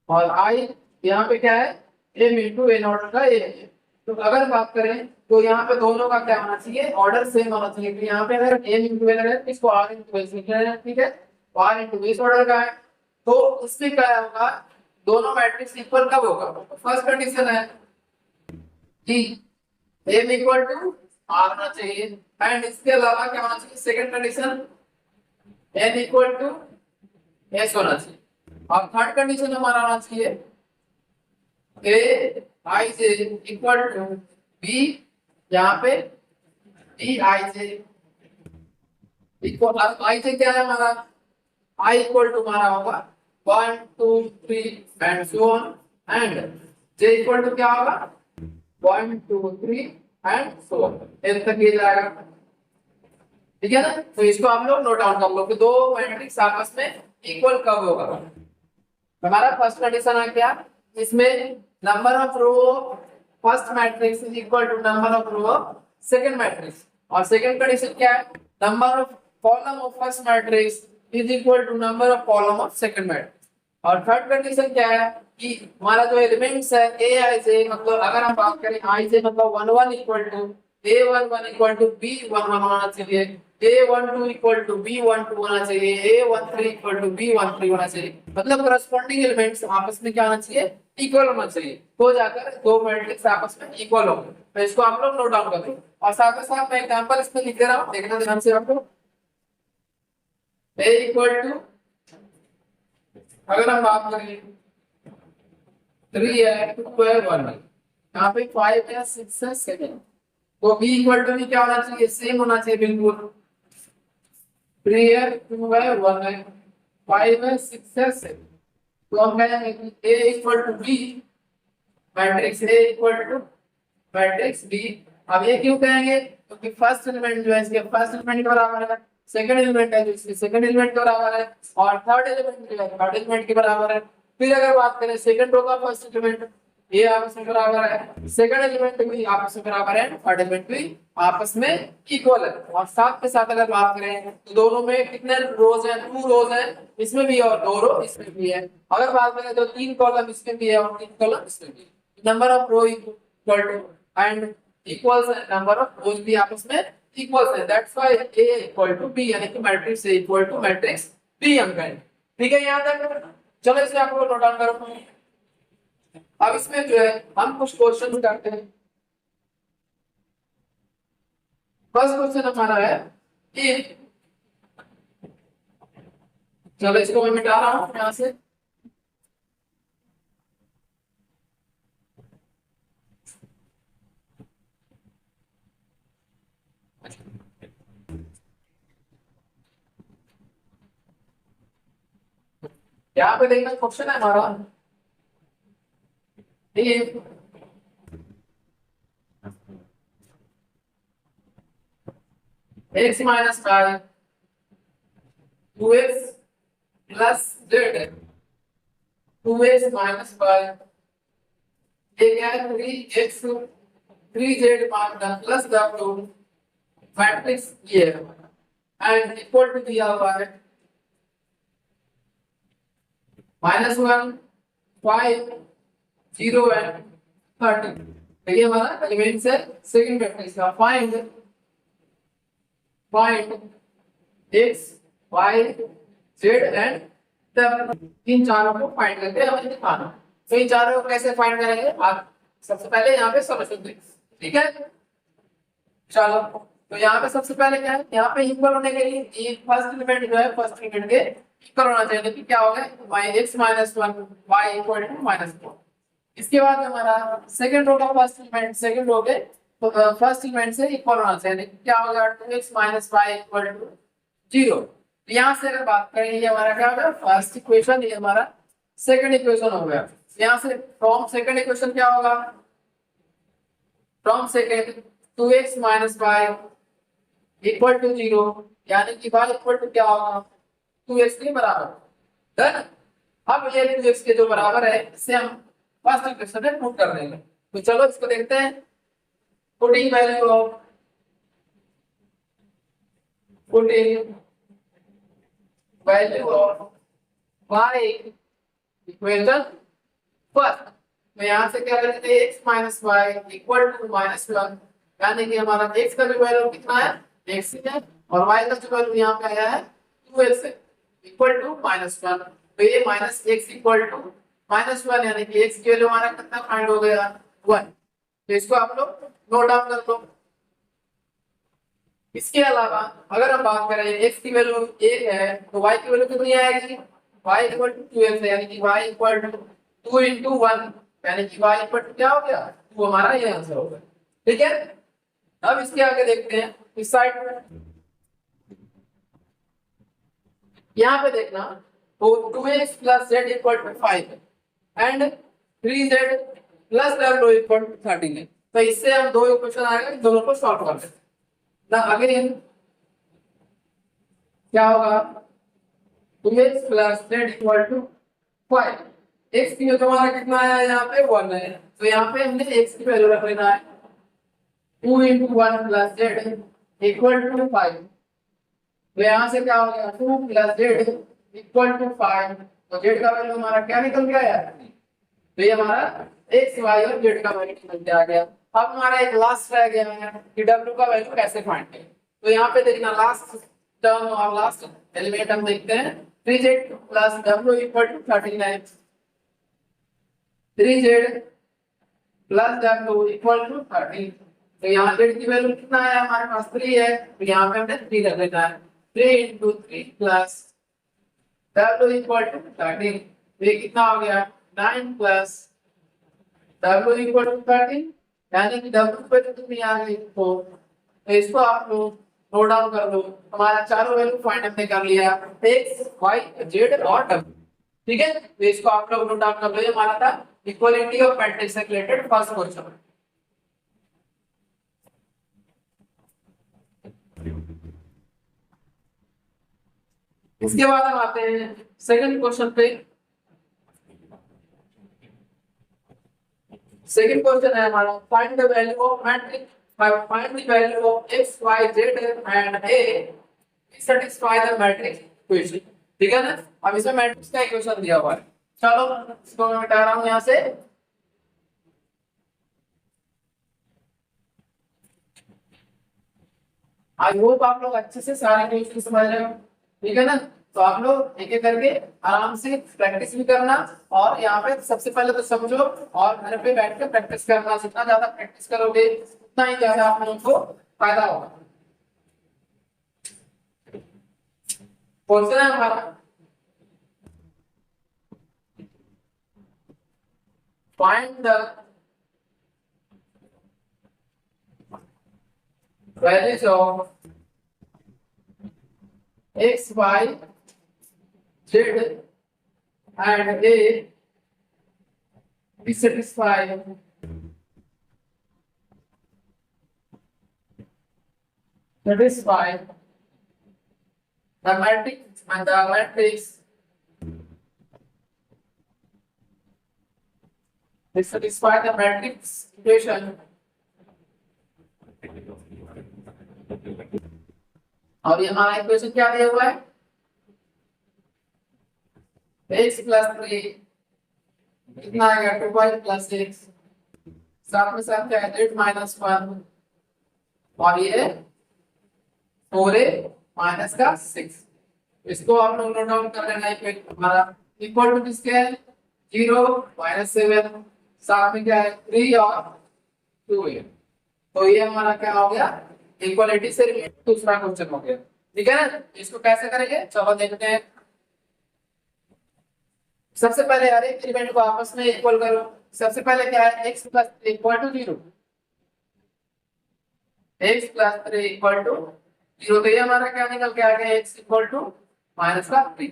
और i यहाँ पे क्या है, m इंटू एन ऑर्डर का a है। तो अगर बात करें तो यहाँ पे दोनों का क्या होना चाहिए, ऑर्डर सेम होना चाहिए। तो यहाँ पे अगर m इंटू एन है इसको r इंटू एस लिख रहे हैं, ठीक है, r इंटू एस ऑर्डर का है। तो इसमें क्या होगा, दोनों मैट्रिक्स इक्वल कब होगा, फर्स्ट कंडीशन है कि m इक्वल टू r होना चाहिए एंड इसके अलावा क्या होना चाहिए second condition n equal to s होना चाहिए और थर्ड कंडीशन हमारा होना चाहिए a i j equal to b यहाँ पे b i j equal i j क्या है हमारा I इक्वल टू हमारा होगा 1 2 3 and so on and j equal to क्या होगा 1 2 3 एंड सो ऑन एन तक ये जाएगा। ठीक है ना, तो इसको हम लोग नोट डाउन कर लो कि दो मैट्रिक्स आपस में इक्वल कब होगा। हमारा फर्स्ट कंडीशन है क्या, इसमें number of row first matrix is equal to number of row second matrix और सेकंड कंडीशन क्या है number of column of first matrix is equal to number of column of second matrix और third condition क्या है कि हमारा जो elements है ए आई जे मतलब अगर हम बात करें आई जे मतलब 1 1 equal to A 1 1 equal to B 1 1 होना चाहिए, ए 1 2 इक्वल टू बी 1 2 होना चाहिए, ए 1 3 इक्वल टू बी 1 3 होना चाहिए, मतलब करस्पॉन्डिंग एलिमेंट्स आपस में क्या होना चाहिए इक्वल होना चाहिए, तो जाकर दो मैट्रिक्स आपस में इक्वल होंगे। तो इसको आप लोग नोट डाउन कर लो और साथ ही साथ मैं एग्जांपल इसमें लिख दे रहा हूं, देखना ध्यान से आपको। a इक्वल टू अगर हम बात करें 3 है 2 है 1 है, यहाँ पे 5 है 6 है 7, तो b इक्वल टू भी क्या होना चाहिए सेम होना चाहिए बिल्कुल। 3 है 2 है 1 है 5 है 6 है 7, तो हम कहेंगे कि a equal to b matrix a equal to matrix b। अब ये क्यों कहेंगे क्योंकि फर्स्ट एलिमेंट जो है इसके फर्स्ट एलिमेंट के बराबर है, सेकंड एलिमेंट है जो इसके सेकंड एलिमेंट के बराबर है और थर्ड एलिमेंट जो है थर्ड एलिमेंट के बराबर है। फिर अगर बात करें सेकंड रो का फर्स्ट एलिमेंट ये आपस में बराबर है, सेकंड एलिमेंट भी आपस में बराबर है, थर्ड एलिमेंट भी आपस में इक्वल है और साथ के साथ अगर बात करें तो दोनों में कितने रोज हैं 2 रोज हैं, इसमें भी और 2 रो इसमें भी है। अगर बात करें तो 3 कॉलम इसमें भी है और 3 कॉलम इसमें भी है। Number of row equal to and equals number of rows भी आपस में इक्वल्स है, that's why a equal to b यानी कि matrix a equal to matrix b हम कहें। ठीक है, यहां तक चलो इसे आपको नोट डाउन करो। अब इसमें जो है हम कुछ क्वेश्चन करते हैं। फर्स्ट क्वेश्चन हमारा है कि चलो इसको मैं मिटा रहा हूं यहां से। यहाँ पे देखना क्वेश्चन है हमारा ये x minus 5 2x plus z 2x minus 5 ये क्या है 3x 3z plus w matrix ये है एंड इक्वल टू दिया हुआ है -1 5 0 एंड 30। ये हमारा एलिमेंट्स है सेकंड मैट्रिक्स का। Find x y z and w, इन चारों को फाइंड करके हमें दिखाना। तो इन चारों को कैसे फाइंड करेंगे आप सबसे पहले यहाँ पे सॉल्यूशन दें। ठीक है, चलो तो यहाँ पे सबसे पहले क्या है यहाँ पे इक्वल होने के लिए ये फर्स्ट एलिमेंट जो है फर्स्ट एलिमेंट के इक्वल होना चाहिए, कि क्या होगा x - 1 y इक्वल टू -4। इसके बाद हमारा सेकंड रो का फर्स्ट एलिमेंट सेकंड रो के तो फर्स्ट एलिमेंट से इक्वल होना चाहिए, क्या होगा 2x - y इक्वल टू 0। यहाँ से अगर बात करें ये हमारा क्या होगा फर्स्ट इक्वेशन, ये हमारा सेकंड इक्वेशन हो गया। यहाँ से फ्रॉम सेकंड इक्वेशन क्या होगा from second 2x - y equal to 0 यानी कि y इक्वल टू क्या होगा 2x के बराबर। डन। अब ये 2x के जो बराबर है इससे हम फर्स्ट इक्वेशन में पुट कर देंगे। तो चलो इसको देखते हैं। Putting value of y equation first, तो यहाँ से क्या करेंगे x minus Y equal to -1 यानी कि हमारा x का जो वैल्यू कितना है x है और y का जो वैल्यू यहाँ पे आया है 2x है इक्वल टू -1। तो ये -x इक्वल टू -1 यानी कि x की वैल्यू हमारा कितना फाइंड हो गया 1। तो इसको आप लोग नोट डाउन कर लो। इसके अलावा अगर हम बात करें x की वैल्यू 1 है तो y की वैल्यू कितनी आएगी, y इक्वल टू 12 है, यानी कि y इक्वल टू 2 into 1, यानी कि y इक्वल टू क्या हो गया, वो हमारा ये आंसर होगा। ठीक है, अब इसके आगे देखते हैं इस साइड में। यहाँ पे देखना तो 2x plus z equal to 5 and 3z plus w equal to 13 है। तो इससे हम दो इक्वेशन आएगा, दोनों को सॉल्व कर लेते हैं। ना अगेन क्या होगा, 2x plus z equal to 5, x की वैल्यू हमारा कितना आया यहाँ पे 1 है, तो यहाँ पे हमने x की वैल्यू रख लेना है 2 into 1 plus z equal to 5। तो यहाँ से क्या हो गया 2 plus z इक्वल टू 5, तो z का वैल्यू हमारा क्या निकल गया यार, तो ये हमारा x y और z का वैल्यू निकल के आ गया। अब हमारा एक लास्ट रह गया है कि w का वैल्यू कैसे फाइंड करें। तो यहाँ पे देखना लास्ट टर्म और लास्ट एलिमेंट हम देखते हैं 3z plus w equal to 39, 3z plus w equal to 13। तो यहाँ z की वैल्यू कितना है हमारे पास 3 है, तो यहाँ पे हमने 3 रख देना है, 3 into 3 plus w equal to 13, ये कितना हो गया 9 plus w इक्वल टू 13, यानी कि w पे तो कितनी आ गई 4। तो इसको आप लोग नोट डाउन कर दो, हमारा चारों वैल्यू फाइंड हमने कर लिया x y z और w। ठीक है, तो इसको आप लोग नोट डाउन कर लो, ये हमारा था इक्वालिटी ऑफ मैट्रिक्स से रिलेटेड फर्स्ट क्वेश्चन। इसके बाद हम आते हैं सेकंड क्वेश्चन पे। सेकंड क्वेश्चन है हमारा find the value of matrix, find the value of x y z and a satisfy the matrix equation. ठीक है ना, अब इसमें मैट्रिक्स का इक्वेशन दिया हुआ है, चलो इसको मैं मिटा रहा हूं यहां से। आई होप आप लोग अच्छे से सारे क्वेश्चन समझ रहे हो। ठीक है ना, तो आप लोग एक एक करके आराम से प्रैक्टिस भी करना, और यहाँ पे सबसे पहले तो समझो और घर पे बैठ के प्रैक्टिस करना। जितना ज्यादा प्रैक्टिस करोगे उतना ही ज्यादा आप लोगों को फायदा होगा। क्वेश्चन है हमारा find the values of x y z and a be satisfied the matrix and the matrix satisfy the matrix equation और ये हमारा इक्वेशन क्या दिया हुआ है x plus 3 कितना आएगा 2y plus 6, साथ में साथ क्या है 8 minus 1 और ये 4a minus का 6। इसको आप लोग नोट डाउन कर लेना है। हमारा इक्वल टू किसके है 0 minus 7, साथ में क्या है 3 और 2a। तो ये हमारा क्या हो गया इक्वालिटी से रिलेटेड दूसरा क्वेश्चन हो गया। ठीक है ना, इसको कैसे करेंगे चलो देखते हैं। सबसे पहले हर एक एलिमेंट को आपस में इक्वल करो। सबसे पहले क्या है x plus 3 equal to 0, x plus 3 equal to 0, तो ये हमारा क्या निकल के आ गया x इक्वल टू माइनस का 3।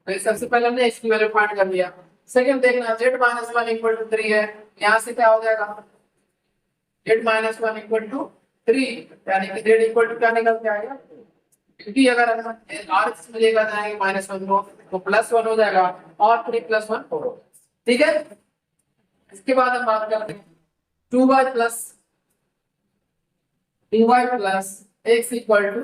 तो सबसे पहले हमने x की वैल्यू फाइंड कर लिया। सेकंड देखना z minus 1 इक्वल टू 3 है, यहाँ से क्या हो जाएगा z minus 1 इक्वल टू 3, यानी कि z इक्वल टू क्या निकल के आएगा, क्योंकि अगर हम r में लेकर जाएंगे -1 को तो +1 हो जाएगा और 3 + 1 4 होगा। ठीक है, इसके बाद हम बात करते हैं 2y plus x equal to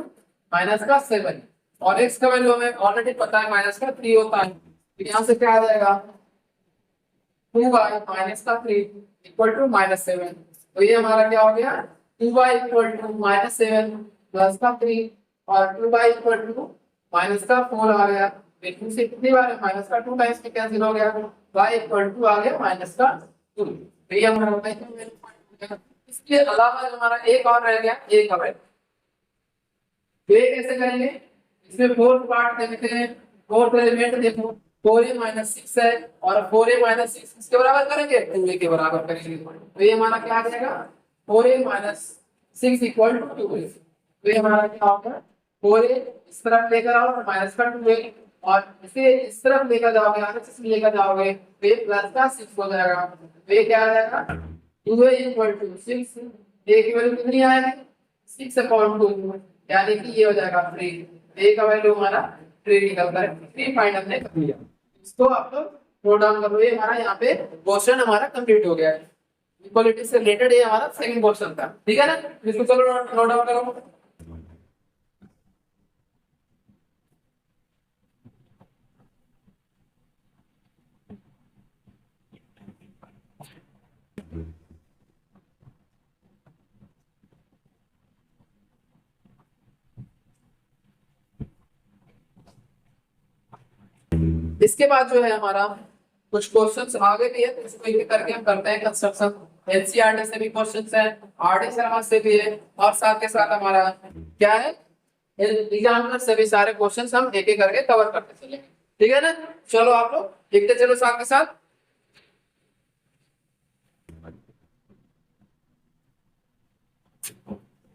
-7, और x का वैल्यू हमें ऑलरेडी पता है -3 होता है, तो यहाँ से क्या आ जाएगा 2y -3 इक्वल टू -7। तो ये हमारा क्या हो गया 2y इक्वल टू -7 प्लस का 3 और 2y इक्वल टू -4 आ गया। देखो से कितनी बार माइनस का 2 टाइम्स में कैंसिल हो गया, y इक्वल टू आ गया -2। तो ये हमारा इसके अलावा जो हमारा एक और रह गया, एक अब ये कैसे करेंगे, इसमें फोर्थ पार्ट देखते हैं। फोर्थ एलिमेंट देखो 4a-6 है और 4a-6 किसके बराबर करेंगे, 2a के बराबर करेंगे। तो ये हमारा क्या आ जाएगा, 4a-6 इक्वल टू 2a। तो ये हमारा क्या होगा, 4a इस तरफ लेकर आओ तो माइनस का 2a, और इसे इस तरफ लेकर जाओगे, आरएचएस में लेकर जाओगे तो ये प्लस का 6 हो जाएगा। तो ये क्या आ जाएगा, 2a इक्वल टू 6। a की वैल्यू कितनी आएगी, 6/2, यानी कि ये हो जाएगा 3। a का वैल्यू हमारा 3 निकलता है। 3 फाइंड हमने कर लिया। इसको आप लोग नोट डाउन कर लो। ये हमारा यहाँ पे क्वेश्चन हमारा कंप्लीट हो गया है। इक्वालिटी से रिलेटेड ये हमारा सेकंड क्वेश्चन था, ठीक है ना। इसको चलो नोट डाउन करो। इसके बाद जो है हमारा कुछ क्वेश्चंस आगे भी है, तो इसको एक करके हम करते हैं कंस्ट्रक्शन। एनसीईआरटी से भी क्वेश्चंस है, आरडी शर्मा से भी है, और साथ के साथ हमारा क्या है, एग्जामिनर से भी सारे क्वेश्चंस हम एक एक करके कवर करते चलेंगे, ठीक है ना। चलो आप लोग देखते चलो साथ के साथ।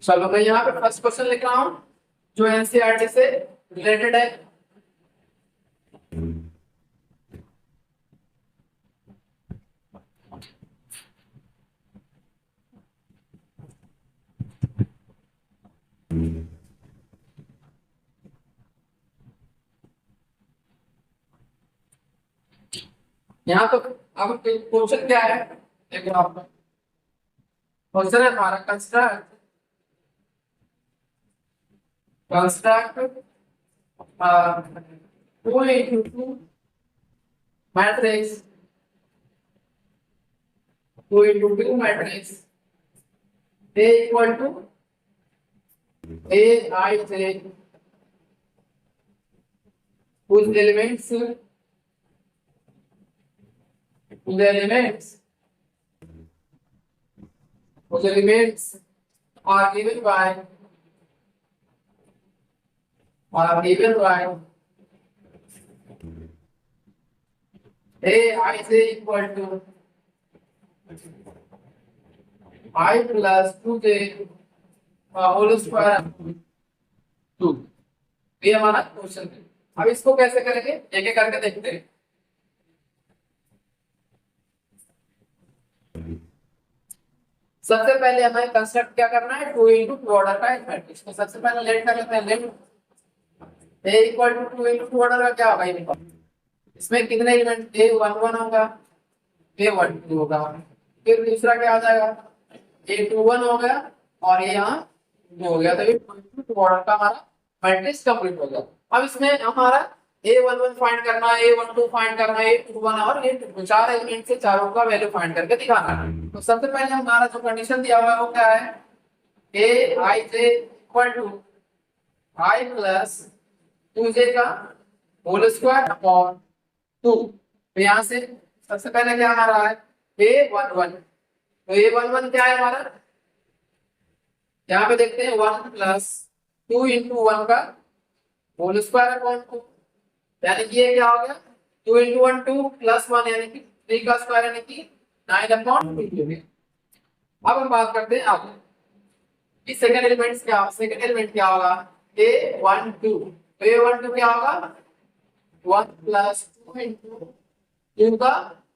चलो मैं यहाँ पे फर्स्ट क्वेश्चन लिख रहा हूँ जो एनसीईआरटी से रिलेटेड है। यहाँ तो अब क्वेश्चन क्या है, देखो आपका क्वेश्चन है हमारा construct construct 2 into 2 matrix 2 into 2 matrix A equal to Aij whose elements are given by Aij equal to I plus 2j whole square 2। ये हमारा क्वेश्चन है। अब इसको कैसे करेंगे, एक एक करके देखते हैं। सबसे पहले हमें कंस्ट्रक्ट क्या करना है, 2 into 2 ऑर्डर का एक मैट्रिक्स। तो सबसे पहले लेट कर लेते हैं। Let A equal to 2 into 2 order का क्या होगा, ये इसमें कितने एलिमेंट, A11 होगा, A12 होगा, फिर दूसरा क्या आ जाएगा, A21 हो गया, और ये यहाँ 2 हो गया। तो ये 2 into 2 ऑर्डर का हमारा मैट्रिक्स कंप्लीट हो गया। अब इसमें हमारा A11 फाइंड करना है, A12 फाइंड करना है, A21 और A22 चार एलिमेंट से चारों का वैल्यू फाइंड करके दिखाना है। तो सबसे पहले हमारा जो कंडीशन दिया हुआ है वो क्या है, Aij equal to I plus 2j का होल स्क्वायर अपॉन 2। तो यहाँ से सबसे पहले क्या हमारा है, A11। तो A11 क्या है हमारा, यहाँ पे देखते हैं 1 प्लस 2 into 1 का होल स्क्वायर अपॉन 2, यानी कि ये क्या हो गया, 2 into 1 2 प्लस 1 यानी कि 3 का स्क्वायर यानी कि 9/2। अब हम बात करते हैं आगे कि सेकंड एलिमेंट क्या होगा, A12। तो A12 क्या होगा, 1 प्लस 2 into 2 का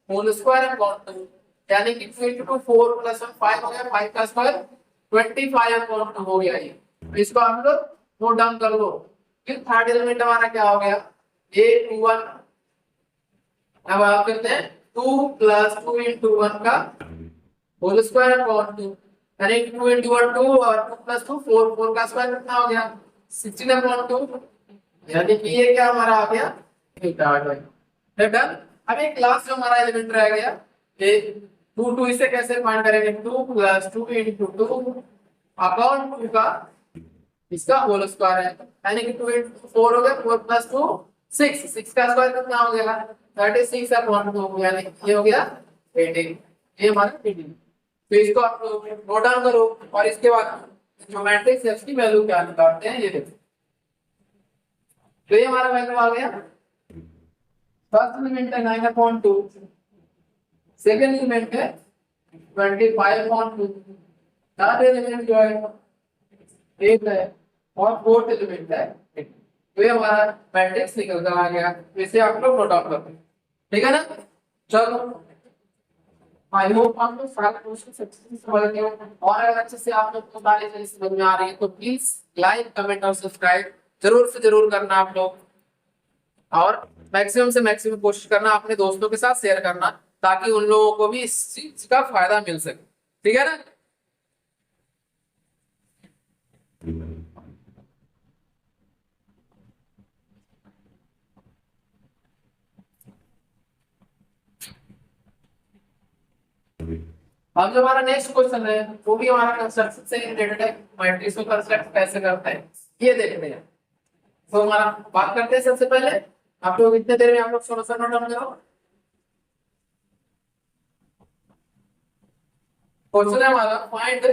होल स्क्वायर अपॉन 2, यानी कि 2 into 2 4 प्लस 1 5 हो गया, 5 का स्क्वायर 25/2 हो गया। ये इसको हम लोग नोट डाउन कर लो। फिर थर्ड एलिमेंट हमारा क्या हो गया, A21। अब आप करते हैं 2 प्लस 2 into 1 का होल स्क्वायर अपॉन 2, यानी 2 into 1 2 और 2 प्लस 2 4, 4 का स्क्वायर कितना हो गया, 16/2, यानी कि ये क्या हमारा आ गया, थीटा आ गया। डन। अब एक लास्ट जो हमारा एलिमेंट रह गया, ये 2 इसे कैसे फाइंड करेंगे, 2 प्लस 2 into 2 अपॉन 2 का इसका होल स्क्वायर है, यानी कि 2 into 4 हो गया, 4 प्लस 2 6, 6 का स्क्वायर कितना हो गया, 36/2, यानी ये हो गया 18। ये हमारा 18। तो इसको आप लोग नोट डाउन करो और इसके बाद जो मैट्रिक्स है उसकी वैल्यू क्या निकालते हैं ये देखो। तो ये हमारा वैल्यू आ गया, फर्स्ट एलिमेंट है 9/2, सेकंड एलिमेंट है 25/2, थर्ड एलिमेंट जो है 8 है और फोर्थ एलिमेंट है 8। तो ये हमारा मैट्रिक्स निकल कर आ गया, इसे आप लोग नोट डाउन करो, ठीक है ना। चलो आई होप आप लोग सारा क्वेश्चन सक्सेसफुली समझ गए हो और अगर अच्छे से आप लोग को सारी चीजें समझ में आ रही है तो प्लीज लाइक कमेंट और सब्सक्राइब जरूर से जरूर करना आप लोग, और मैक्सिमम से मैक्सिमम कोशिश करना अपने दोस्तों के साथ शेयर करना ताकि उन लोगों को भी इस चीज का फायदा मिल सके, ठीक है ना। अब जो हमारा नेक्स्ट क्वेश्चन है वो भी हमारा कंस्ट्रक्शन से रिलेटेड है, मैट्रिक्स को कंस्ट्रक्ट कैसे करते हैं ये देखते हैं। तो हमारा बात करते हैं सबसे पहले, आप लोग इतने देर में आप लोग सॉल्यूशन नोट डाउन करो। क्वेश्चन है हमारा find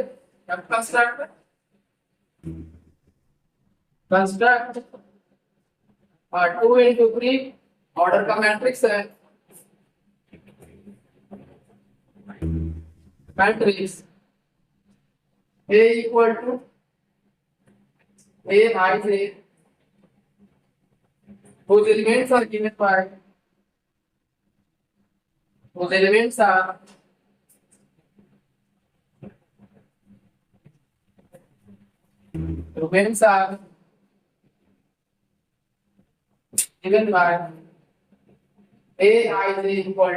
construct construct 2 into 3 order का मैट्रिक्स है, matrix A equal to A I J whose elements are given by whose elements are given by A I J equal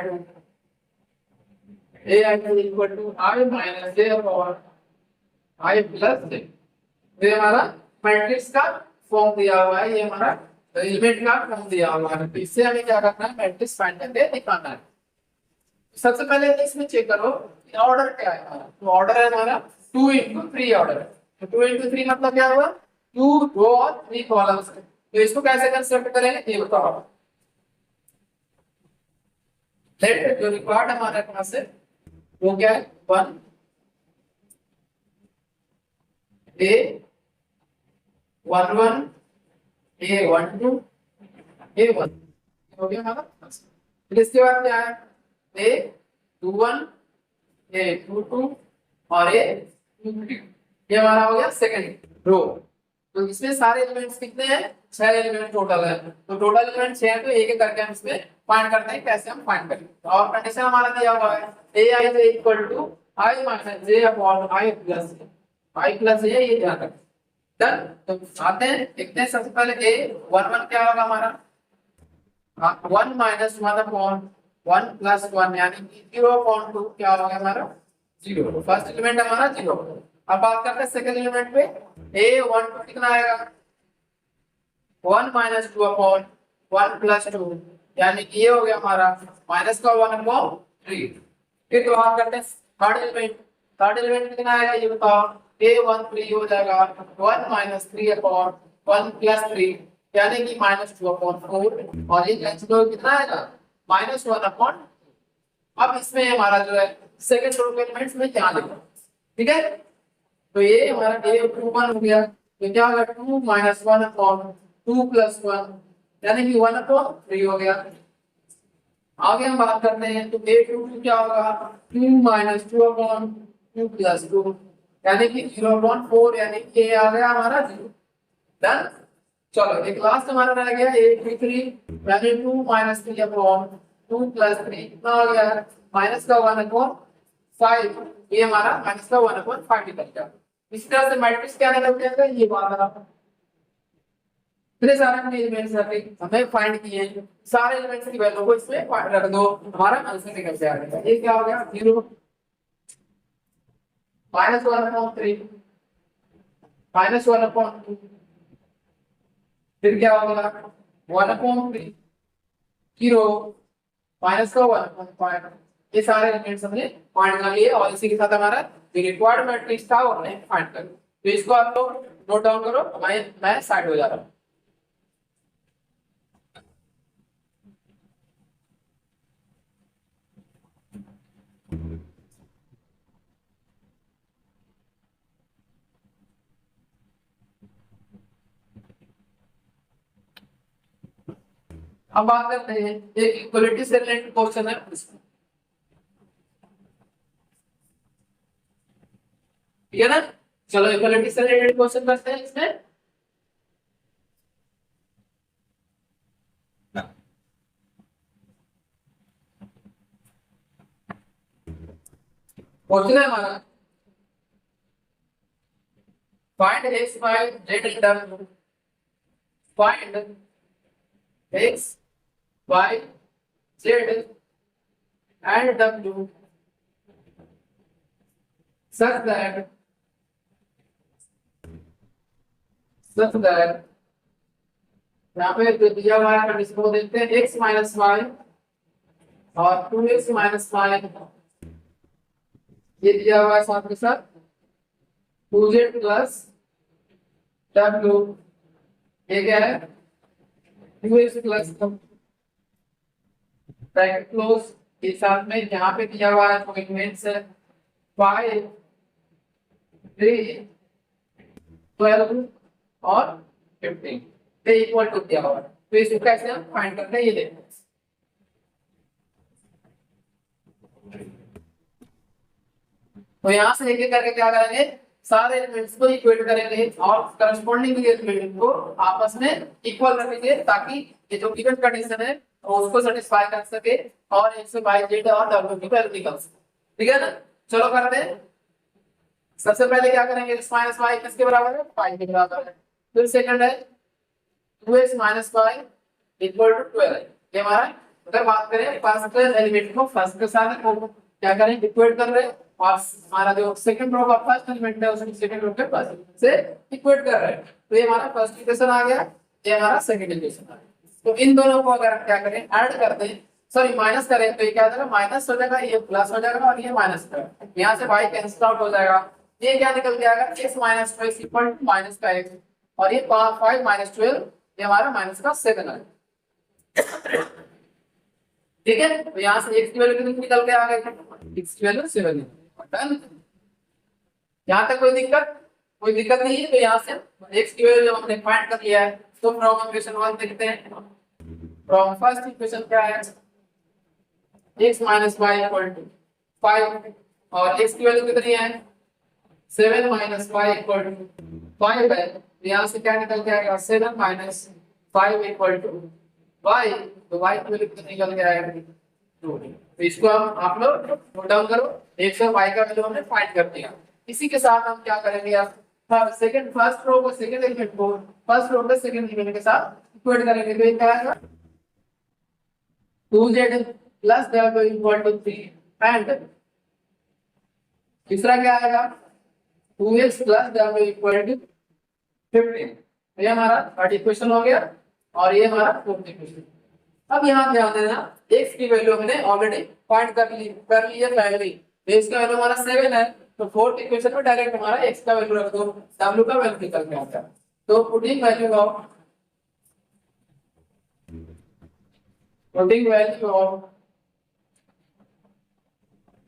to I minus J upon I plus J। ये हमारा matrix का form दिया हुआ है, ये हमारा element का form दिया हुआ है, तो इससे हमें क्या करना है, मैट्रिक्स फाइंड करके निकालना है। सबसे पहले इसमें चेक करो ऑर्डर क्या है हमारा, तो ऑर्डर है हमारा 2 into 3 ऑर्डर है, तो 2 into 3 मतलब क्या हुआ, 2 रो और 3 कॉलम्स। तो इसको कैसे कंस्ट्रक्ट करेंगे ये बताओ। लेट जो रिक्वायर्ड हमारे पास है वो क्या है, 1 A 1 1 A 1 2 A 1 हो गया हमारा। फिर इसके बाद क्या है, A 2 1 A 2 2 और A 2 3, ये हमारा हो गया सेकंड रो। तो इसमें सारे एलिमेंट्स कितने हैं, 6 एलिमेंट टोटल है, तो टोटल एलिमेंट 6 है, तो एक एक करके हम इसमें फाइंड करते हैं, कैसे हम फाइंड करेंगे। और कंडीशन हमारा दिया हुआ है ai equal to i minus j upon i plus a, ये ध्यान रखें। डन, तो आते हैं देखते हैं। सबसे पहले a 1 1 क्या होगा हमारा, 1 माइनस 1 अपॉन 1 प्लस 1 यानी कि 0 अपॉन 2 क्या होगा हमारा 0। फर्स्ट एलिमेंट हमारा 0। अब बात करते हैं सेकंड एलिमेंट पे, a 1 2 कितना आएगा, 1 माइनस 2 अपॉन 1 प्लस 2 यानी कि ये हो गया हमारा माइनस का 1 अपॉन 3। फिर तो बात करते हैं थर्ड एलिमेंट, थर्ड एलिमेंट कितना आएगा ये बताओ, a 1 3 हो जाएगा 1 माइनस 3 अपॉन 1 प्लस 3 यानी कि माइनस 2 अपॉन 4 और ये कैंसिल कितना आएगा माइनस 1 अपॉन। अब इसमें हमारा जो है सेकंड रो के एलिमेंट्स में क्या लिखा, ठीक है। तो ये हमारा a 2 1 हो गया, तो क्या होगा 2 माइनस 1 अपॉन 2 प्लस 1 यानी कि 1 अपॉन 3 हो गया। आगे हम बात करते हैं तो a 2 क्या होगा 2 माइनस 2 अपॉन 2 प्लस 2 यानी कि 0 अपॉन 4 यानी कि a आ गया हमारा 0। डन, चलो एक लास्ट हमारा रह गया a 3 यानी 2 माइनस 3 अपॉन 2 प्लस 3 कितना हो गया माइनस का 1 अपॉन 5, ये हमारा माइनस का 1 अपॉन 5 निकल गया। इस तरह से मैट्रिक्स क्या निकल जाएगा ये बात है। फिर सारे एलिमेंट्स हमें फाइंड किए हैं, सारे एलिमेंट्स की वैल्यू को इसमें रख दो, हमारा आंसर निकल जाएगा। ये क्या हो गया 0 माइनस 1 अपॉन 3 माइनस 1 अपॉन 2 फिर क्या होगा 1 अपॉन 3 0 माइनस का 1 अपॉन 5। ये सारे एलिमेंट्स हमने फाइंड कर लिए और इसी के साथ हमारा जो रिक्वायर्ड मैट्रिक्स था वो हमने फाइंड कर लिया। तो इसको आप लोग नोट डाउन करो, मैं साइड हो जा रहा हूँ। अब बात करते हैं एक इक्वलिटी से रिलेटेड क्वेश्चन है इसमें, ठीक है ना। चलो इक्वलिटी से रिलेटेड क्वेश्चन करते हैं इसमें। क्वेश्चन है हमारा find x y z term, find x y z and w such that यहाँ पे जो दिया हुआ है इसको देखते हैं x माइनस वाई और 2x माइनस वाई, ये दिया हुआ है साथ के साथ 2z प्लस w, ये क्या है 2x प्लस ब्रैकेट क्लोज के साथ में यहाँ पे दिया हुआ है कोएफिशिएंट्स है 5 3 12 और 15 ये इक्वल टू दिया हुआ है। तो इसको कैसे हम फाइंड करते हैं ये देखते हैं। तो यहाँ से एक एक करके क्या करेंगे, सारे एलिमेंट्स को इक्वेट करेंगे और करस्पॉन्डिंग एलिमेंट को आपस में इक्वल रखेंगे ताकि ये जो गिवन कंडीशन है उसको सेटिस्फाई कर सके और x y z और w की वैल्यू निकाल सके, ठीक है ना। चलो करते हैं। सबसे पहले क्या करेंगे, x माइनस y किसके बराबर है 5 के बराबर है। फिर सेकंड है 2x minus y equal to 12 है, ये हमारा। अगर बात करें फर्स्ट एलिमेंट को फर्स्ट के साथ क्या करें इक्वेट कर रहे हैं और हमारा जो सेकंड रो का फर्स्ट एलिमेंट है उसको सेकंड रो के फर्स्ट से इक्वेट कर रहे हैं। तो ये हमारा फर्स्ट इक्वेशन आ गया, ये हमारा सेकंड इक्वेशन आ गया। तो इन दोनों को अगर क्या करें ऐड कर दें, सॉरी माइनस करें, तो ये क्या हो जाएगा माइनस हो जाएगा, ये प्लस हो जाएगा और ये माइनस हो जाएगा। यहाँ से y कैंसिल आउट हो जाएगा, ये क्या निकल के आएगा x minus 2 equal to minus का x और ये 5 माइनस 12 ये हमारा माइनस का 7 है, ठीक है। तो यहाँ से x की वैल्यू कितनी निकल के आ गई, x की वैल्यू 7 है। यहाँ तक कोई दिक्कत नहीं है। तो यहाँ से x की वैल्यू जब हमने फाइंड कर लिया है तो फ्रॉम इक्वेशन 1 देखते हैं। फ्रॉम फर्स्ट इक्वेशन क्या है x minus y equal to 5 और x की वैल्यू कितनी है 7 माइनस y इक्वल टू 5 है। यहाँ से क्या निकल के आएगा 7 माइनस 5 इक्वल टू y, तो y की वैल्यू कितनी निकल के आएगा 2। तो इसको हम आप लोग नोट डाउन करो, x और y का वैल्यू हमने फाइंड कर दिया। इसी के साथ हम क्या करेंगे आप सेकंड फर्स्ट रो को सेकंड एलिमेंट को फर्स्ट रो के सेकंड एलिमेंट के साथ इक्वेट करेंगे। तो ये क्या आएगा 2z plus w equal to 3 and तीसरा क्या आएगा 2x plus w equal to 15। ये हमारा थर्ड इक्वेशन हो गया और ये हमारा फोर्थ इक्वेशन। अब यहाँ ध्यान देना x की वैल्यू हमने ऑलरेडी फाइंड कर ली है पहले, तो इसका वैल्यू हमारा 7 है। तो फोर्थ इक्वेशन में डायरेक्ट हमारा x का वैल्यू रख दो, w का वैल्यू निकल के आता है। तो putting value of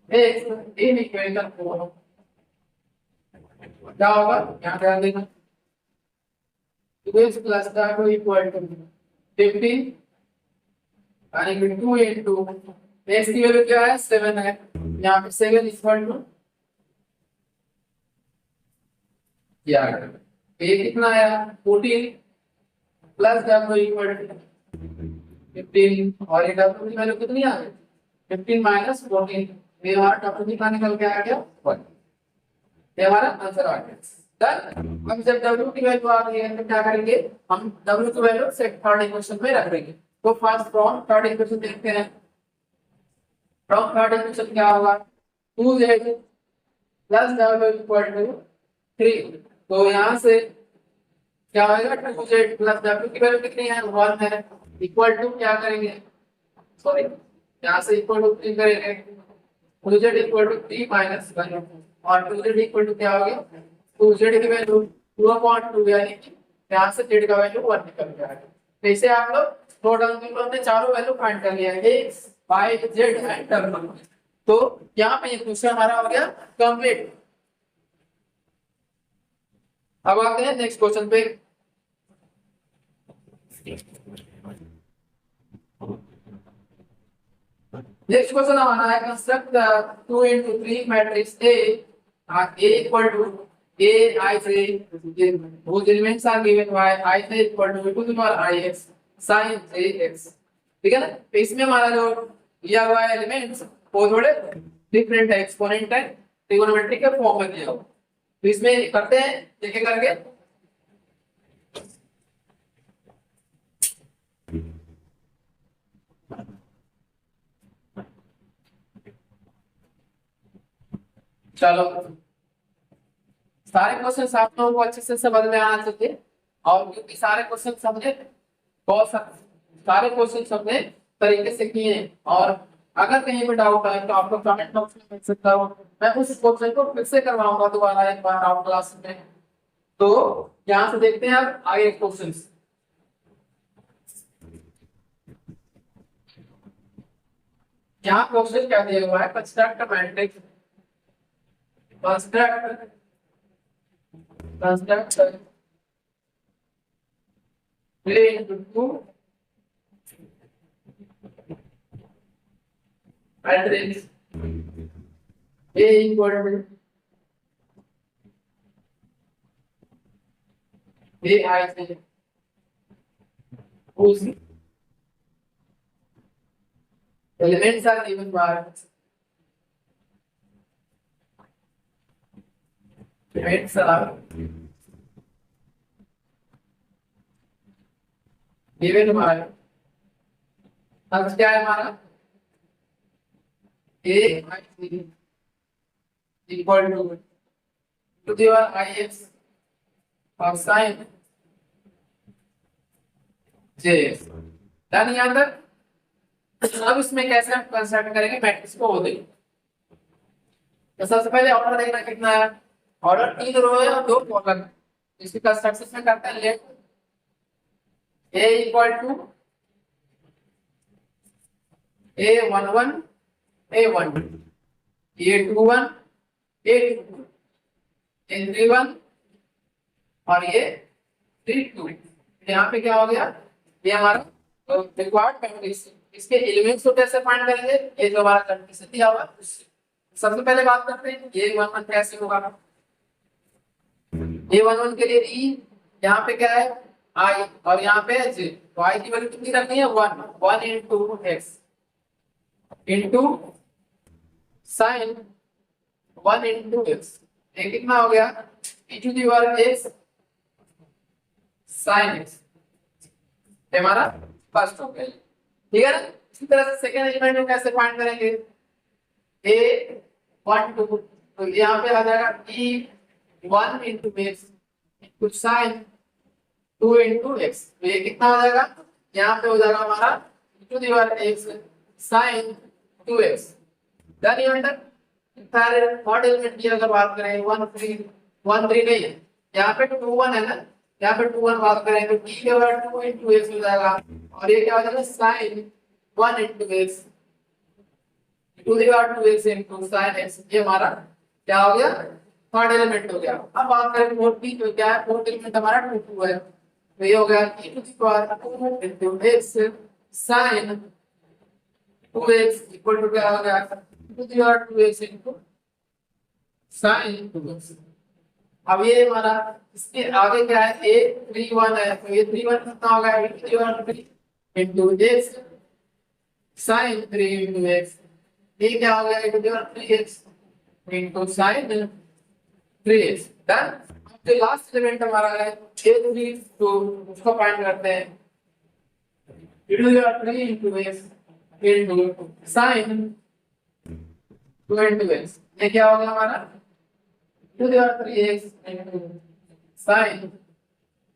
x in equation 4 क्या होगा, यहाँ ध्यान देना 2x plus w equal to 15 यानी कि 2 into x की वैल्यू क्या है 7 है, यहाँ पे 7 इक्वल टू ये कितना आया 14 प्लस w इक्वल टू 15 और ये w की वैल्यू कितनी आ गई 15 माइनस 14, ये हमारा w कितना निकल के आ गया 1। ये हमारा आंसर आ गया। डन। अब जब w की वैल्यू आ गई है तो क्या करेंगे हम w की वैल्यू सेट थर्ड इक्वेशन में रख देंगे। तो फर्स्ट फ्रॉम थर्ड इक्वेशन देखते हैं। फ्रॉम थर्ड इक्वेशन क्या होगा 2z plus w equal to 3। तो यहाँ से क्या होगा 2z प्लस w की वैल्यू कितनी है 1 है इक्वल टू क्या करेंगे सॉरी यहाँ से इक्वल टू 3 करेंगे 2z इक्वल टू 3 माइनस 1 और 2z इक्वल टू क्या हो गया 2z की वैल्यू 2/2 यानी कि यहाँ से z का वैल्यू 1 निकल जाएगा। तो इसे आप लोग नोट डाउन कर लो, हमने चारों वैल्यू फाइंड कर लिया है x y z and w। तो यहाँ पे ये क्वेश्चन हमारा हो गया कंप्लीट। अब आते हैं नेक्स्ट क्वेश्चन पे। नेक्स्ट क्वेश्चन हमारा है construct the 2 into 3 matrix A equal to A I say whose elements are given by I say equal to e to the power ix sin 3x। ठीक है ना। तो इसमें हमारा जो दिया हुआ है एलिमेंट्स वो थोड़े डिफरेंट है, एक्सपोनेंट है, ट्रिगोनोमेट्रिक के फॉर्म में दिया हुआ। तो इसमें करते हैं एक एक करके। चलो सारे क्वेश्चन आप लोगों को अच्छे से समझ में आना चाहिए, और क्योंकि सारे क्वेश्चन समझे बहुत सारे क्वेश्चन समझे तरीके से किए हैं, और अगर कहीं भी डाउट आए तो आपको कमेंट बॉक्स में मिल सकता हो, मैं उस क्वेश्चन को फिर से करवाऊंगा दोबारा एक बार डाउट क्लास में। तो यहाँ से देखते हैं आप आगे क्वेश्चन। यहाँ क्वेश्चन क्या दिया हुआ है, construct matrix construct play into two matrix A equal to A I say whose elements are given by elements are given by अब क्या है हमारा A I C equal to the power I x और sin j। Done यहाँ तक। अब इसमें कैसे हम कंस्ट्रक्ट करेंगे मैट्रिक्स को वो देखें। तो सबसे पहले ऑर्डर देखना कितना है, ऑर्डर 3 रो है और 2 कॉलम है। इसकी कंस्ट्रक्शन में करते हैं let A equal to A11 A12 A21 A22 A31 और ये 32। यहाँ पे क्या हो गया, ये हमारा रिक्वायर्ड मैट्रिक्स। इसके एलिमेंट्स को कैसे फाइंड करेंगे, ये जो हमारा कंडीशन दिया हुआ है। सबसे पहले बात करते हैं A11 कैसे होगा। A11 के लिए E यहाँ पे क्या है I और यहाँ पे J, तो I की वैल्यू कितनी रखनी है 1 into x into sin 1 into x। ये कितना हो गया e to the power x sin x, हमारा फर्स्ट हो गया। ठीक है ना। इसी तरह से सेकेंड एलिमेंट को कैसे फाइंड करेंगे, A12 तो यहाँ पे आ जाएगा E1 into x कुछ sin 2 into x। तो ये कितना हो जाएगा, यहाँ पे हो जाएगा हमारा e to the power x sin 2x। Done यहाँ तक। सारे थर्ड एलिमेंट की अगर बात करें 1 3 नहीं है, यहाँ पे 2 1 है ना, यहाँ पे 2 1 बात करें तो t के बराबर 2 into x हो जाएगा, और ये क्या हो जाएगा sin 1 into x to the power 2x into sin x। ये हमारा क्या हो गया, थर्ड एलिमेंट हो गया। अब बात करें फोर्थ की, तो क्या है फोर्थ एलिमेंट हमारा 2 2 है, तो ये हो गया e to the power 2 into x sin 2x equal to क्या हो गया to the power 2x into sin 2x। अब ये हमारा इसके आगे क्या है A31 है, तो ये 31 कितना होगा e to the power 3 into x sin 3 into x। ये क्या हो गया e to the power 3x into sin 3x। Done. अब जो लास्ट एलिमेंट हमारा है A3, तो उसको फाइंड करते हैं e to the power 3 into x into sin 2 into x। ये क्या होगा हमारा to the power 3x into sin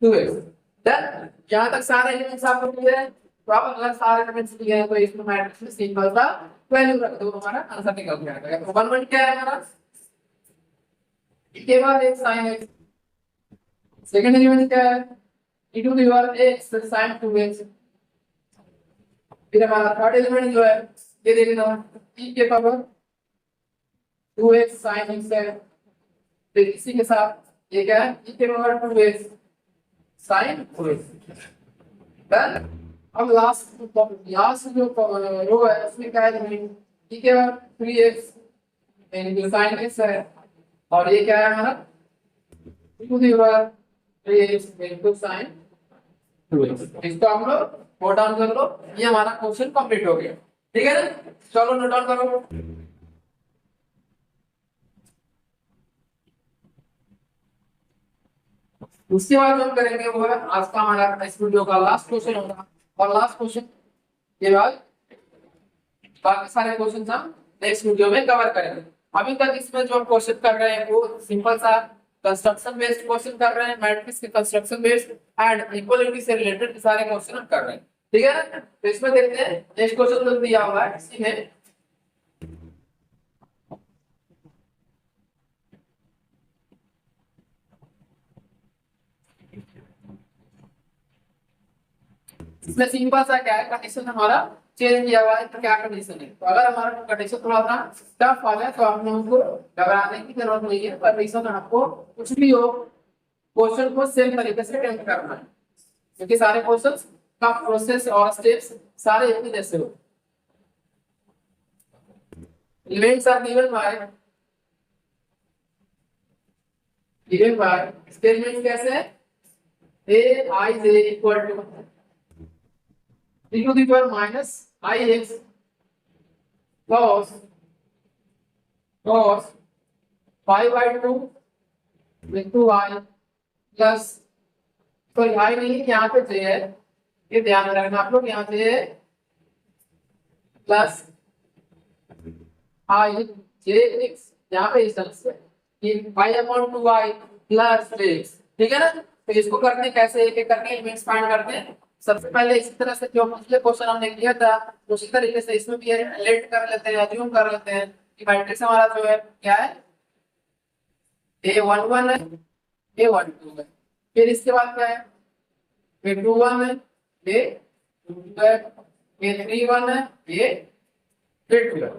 2x। Done. यहाँ तक सारे एलिमेंट्स आपको क्लियर है। तो आप अगर सारे एलिमेंट्स दिए हैं तो इसमें मैट्रिक्स में सिंपल सा वैल्यू रख दो, हमारा आंसर निकल जाएगा। तो 1 1 क्या है हमारा, इसके बाद एक sin x। सेकंड एलिमेंट क्या है e to the power x sin 2x। फिर हमारा थर्ड एलिमेंट जो है ये देखना e के पावर 2x sin x है। फिर इसी के साथ ये क्या है e के power 2x sin 2x। Done. अब लास्ट जो रो है उसमें क्या है लिमिट, ठीक है, 3x यानी साइन एक्स है, और ये क्या है हमारा to the power 3x into sine 2x। इसको हम लोग नोट डाउन कर लो, ये हमारा क्वेश्चन कंप्लीट हो गया, ठीक है ना। चलो नोट डाउन करो। उसके बाद हम करेंगे वो है आज का हमारा इस वीडियो का लास्ट क्वेश्चन होगा, और लास्ट क्वेश्चन के बाद बाकी सारे क्वेश्चन हम नेक्स्ट वीडियो में कवर करेंगे। अभी तक इसमें जो हम क्वेश्चन कर रहे हैं वो सिंपल सा कंस्ट्रक्शन बेस्ड क्वेश्चन कर रहे हैं, मैट्रिक्स के कंस्ट्रक्शन बेस्ड एंड इक्वालिटी से रिलेटेड सारे क्वेश्चन हम कर रहे हैं, ठीक है ना। तो इसमें देखते हैं नेक्स्ट क्वेश्चन जो दिया हुआ है इसमें इसमें सिंपल सा क्या है, कंडीशन हमारा चेंज किया हुआ है, तो क्या कंडीशन है। तो अगर हमारा कंडीशन थोड़ा सा टफ वाला है तो आप लोगों को घबराने की जरूरत नहीं है, कंडीशन आपको कुछ भी हो क्वेश्चन को सेम तरीके से अटेम्प्ट करना है, क्योंकि सारे क्वेश्चन का प्रोसेस और स्टेप्स सारे एक ही जैसे हो। Elements are given by experiment कैसे है, a I j equal to e to the power minus ix cos pi by 2 into y plus, तो y नहीं यहाँ पे j है, ये ध्यान में रखना आप लोग, यहाँ j है प्लस i j x, यहाँ पे इस तरह से ये pi upon 2y plus x, ठीक है ना। तो इसको करते हैं कैसे, एक एक करके एलिमेंट्स फाइंड करते हैं। सबसे पहले इसी तरह से जो पिछले क्वेश्चन हमने किया था उसी तरीके से इसमें भी लेट कर लेते हैं, अज्यूम कर लेते हैं कि मैट्रिक्स हमारा जो है क्या है, a11 है, a12 है, फिर इसके बाद क्या है, a21 है, a22 है, a31 है, a32 है।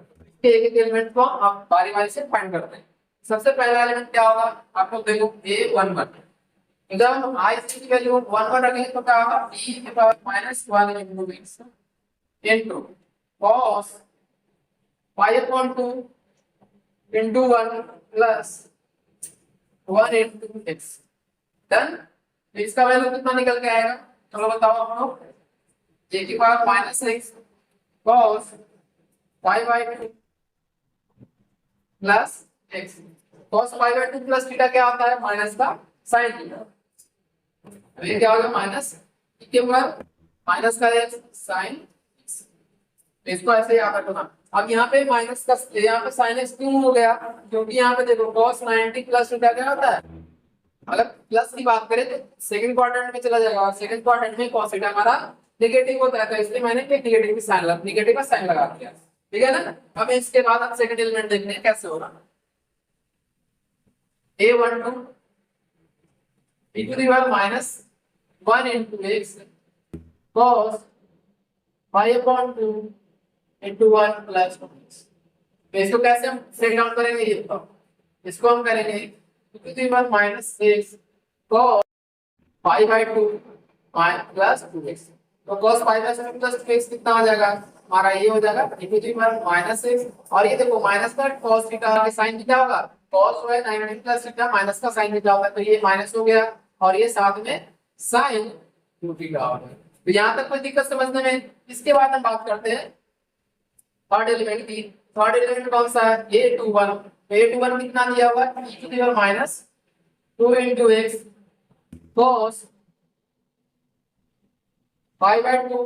एक एक एलिमेंट को हम बारी बारी से फाइंड करते हैं। सबसे पहला एलिमेंट क्या होगा, आप लोग देखो a11, जब हम I की वैल्यू 1 रखेंगे तो क्या होगा, e की power -1 into x into cos pi upon 2 into 1 plus 1 into x। Done. तो इसका वैल्यू कितना निकल के आएगा, चलो बताओ आप लोग, e की power -6 cos pi by 2 plus x। cos pi by 2 plus theta क्या होता है, माइनस का sin थीटा, ये क्या होगा माइनस के ऊपर माइनस का साइन, इसको ऐसे याद रखना। अब यहाँ पे माइनस का यहाँ पे साइन एक्स क्यों हो गया, क्योंकि यहाँ पे देखो cos 90 प्लस थीटा क्या होता है, अगर प्लस की बात करें तो सेकंड क्वाड्रेंट में चला जाएगा, और सेकंड क्वाड्रेंट में cos थीटा हमारा नेगेटिव होता है, तो इसलिए मैंने एक नेगेटिव का साइन लगा दिया, ठीक है ना। अब इसके बाद हम सेकंड एलिमेंट देखते हैं कैसे होगा, a12 e to the power -1 into x cos pi upon 2 into 1 plus 1x। तो इसको कैसे हम सेट डाउन करेंगे, ये बताओ। इसको हम करेंगे e to the power -6 cos pi by 2 plus 2x। तो cos pi by 2 plus 2x कितना आ जाएगा, हमारा ये हो जाएगा e to the power -6, और ये देखो माइनस का cos थीटा साइन थीटा होगा, cos है 90 प्लस थीटा माइनस का साइन थीटा होगा, तो ये माइनस हो गया और ये साथ में साइन थीटा होगा। तो यहाँ तक कोई दिक्कत समझने में। इसके बाद हम बात करते हैं थर्ड एलिमेंट की। थर्ड एलिमेंट कौन सा है, a21। तो a21 कितना दिया हुआ है, e to the power -2 into x cos pi by 2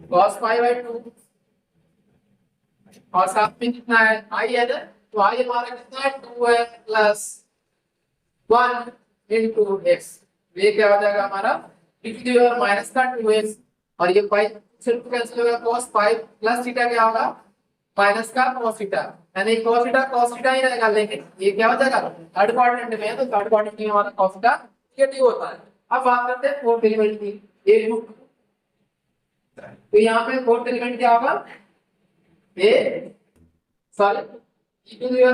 cos pi by 2, और साथ में कितना है i है ना, तो i हमारा कितना है 2 है प्लस 1 into x, ये क्या हो जाएगा हमारा e to the power -2x, और ये पाई सिर्फ कैंसिल होगा, cos pi प्लस थीटा क्या होगा माइनस का cos थीटा, यानी cos थीटा ही रहेगा, लेकिन ये क्या हो जाएगा थर्ड क्वाड्रेंट में है, तो थर्ड क्वाड्रेंट में हमारा cos थीटा नेगेटिव होता है। अब बात करते हैं फोर्थ एलिमेंट की, a2। तो यहाँ पे फोर्थ एलिमेंट क्या होगा, e to the power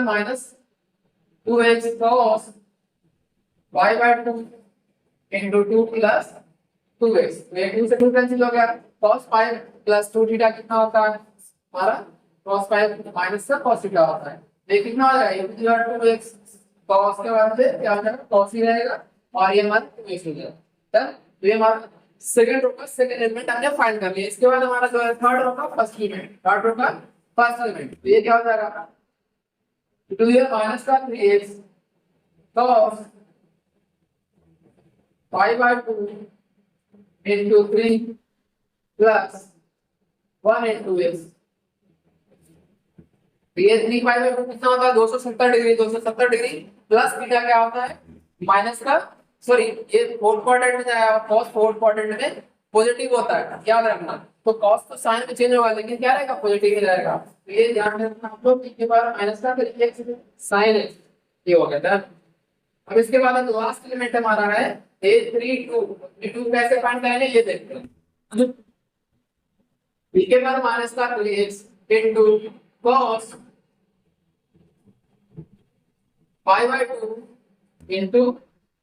-2x cos pi by 2 into 2 plus 2x, ये 2 से 2 कैंसिल हो गया, cos pi प्लस 2 थीटा कितना होता है हमारा, cos pi माइनस का cos थीटा होता है, ये कितना हो जाएगा, ये 2x cos के बाद में क्या हो जाएगा, cos ही रहेगा और ये हमारा 2x हो जाएगा। तो ये हमारा सेकंड रो का सेकंड एलिमेंट हमने फाइंड कर लिया। इसके बाद हमारा जो है थर्ड रो का फर्स्ट एलिमेंट, थर्ड रो का फर्स्ट एलिमेंट, तो ये क्या हो जाएगा, 2 माइनस का 3x cos pi by 2 into 3 plus 1 into x, ये 3 पाई बाय 2 कितना होता है, 270 डिग्री, 270 डिग्री प्लस थीटा क्या होता है माइनस का, सॉरी ये फोर्थ क्वाड्रेंट में जाएगा, cos फोर्थ क्वाड्रेंट में पॉजिटिव होता है, याद रखना। तो cos तो साइन में चेंज होगा लेकिन क्या रहेगा, पॉजिटिव ही रहेगा। तो ये ध्यान रखना आप लोग, इसके बाद माइनस का फिर x sin x, ये हो गया था। अब इसके बाद लास्ट एलिमेंट हमारा है a32 कैसे फाइंड करेंगे ये देखते हैं। इसके बाद माइनस का 3x into cos pi by 2 into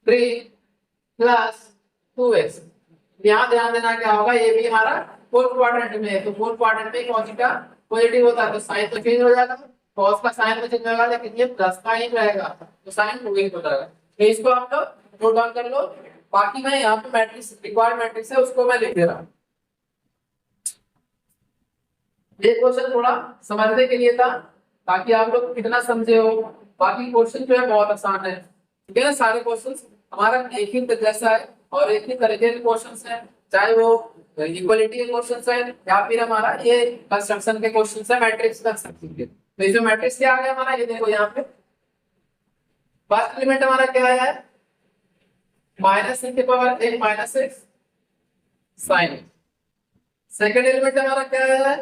3 plus 2x, यहाँ ध्यान देना क्या होगा, ये भी हमारा फोर्थ क्वाड्रेंट में है, तो फोर्थ क्वाड्रेंट में cos थीटा पॉजिटिव होता है तो साइन तो चेंज हो जाएगा, cos का साइन में चेंज होगा लेकिन ये प्लस का ही रहेगा तो साइन नेगेटिव हो जाएगा। तो इसको आप लोग नोट डाउन कर लो, बाकी मैं यहाँ पे मैट्रिक्स रिक्वायर्ड मैट्रिक्स है उसको मैं लिख दे रहा हूँ। ये क्वेश्चन थोड़ा समझने के लिए था ताकि आप लोग कितना समझे हो, बाकी क्वेश्चन जो है बहुत आसान है, ठीक है ना, सारे क्वेश्चन हमारा एक ही जैसा है और एक ही तरह के क्वेश्चन है, चाहे वो इक्वालिटी के क्वेश्चन है या फिर हमारा ये कंस्ट्रक्शन के क्वेश्चन है, मैट्रिक्स कंस्ट्रक्शन के। तो ये जो मैट्रिक्स क्या आ गया हमारा, ये देखो यहाँ पे फर्स्ट एलिमेंट हमारा क्या है, माइनस के पावर एक minus x sine, second element हमारा क्या है,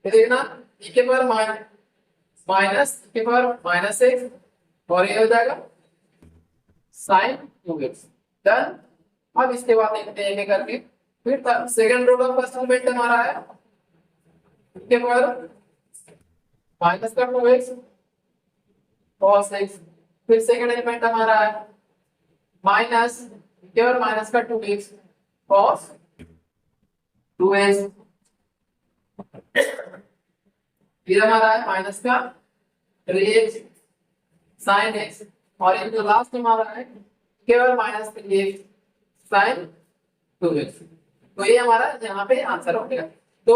ये देखना e के पावर माइनस के पावर माइनस एक्स और ये हो जाएगा साइन 2x, डन। अब इसके बाद देखते हैं करके, फिर सेकंड रो का फर्स्ट एलिमेंट हमारा है e के पावर माइनस का 2x cos x, फिर सेकंड एलिमेंट हमारा है माइनस के पावर माइनस का 2x cos 2x, फिर हमारा है माइनस का 3x sin x और एक जो लास्ट हमारा है केवल माइनस 3x sin 2x। तो ये हमारा यहाँ पे आंसर हो गया। तो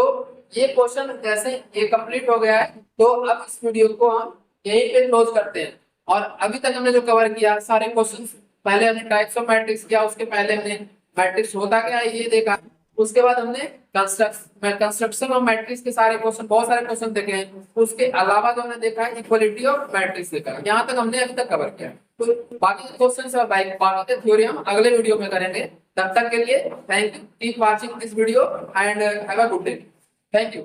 ये क्वेश्चन जैसे ये कंप्लीट हो गया है, तो अब इस वीडियो को हम यहीं पे क्लोज करते हैं। और अभी तक हमने जो कवर किया सारे क्वेश्चन, पहले हमने टाइप्स ऑफ मैट्रिक्स किया, उसके पहले हमने मैट्रिक्स होता क्या है ये देखा, उसके बाद हमने कंस्ट्रक्शन ऑफ मैट्रिक्स के सारे क्वेश्चन, बहुत सारे क्वेश्चन देखे हैं, उसके अलावा जो हमने देखा है इक्वालिटी ऑफ मैट्रिक्स देखा है, यहाँ तक हमने अभी तक कवर किया। तो बाकी क्वेश्चन बाकी के थ्योरी हम अगले वीडियो में करेंगे। तब तक के लिए thank you, keep watching this video and have a good day, thank you.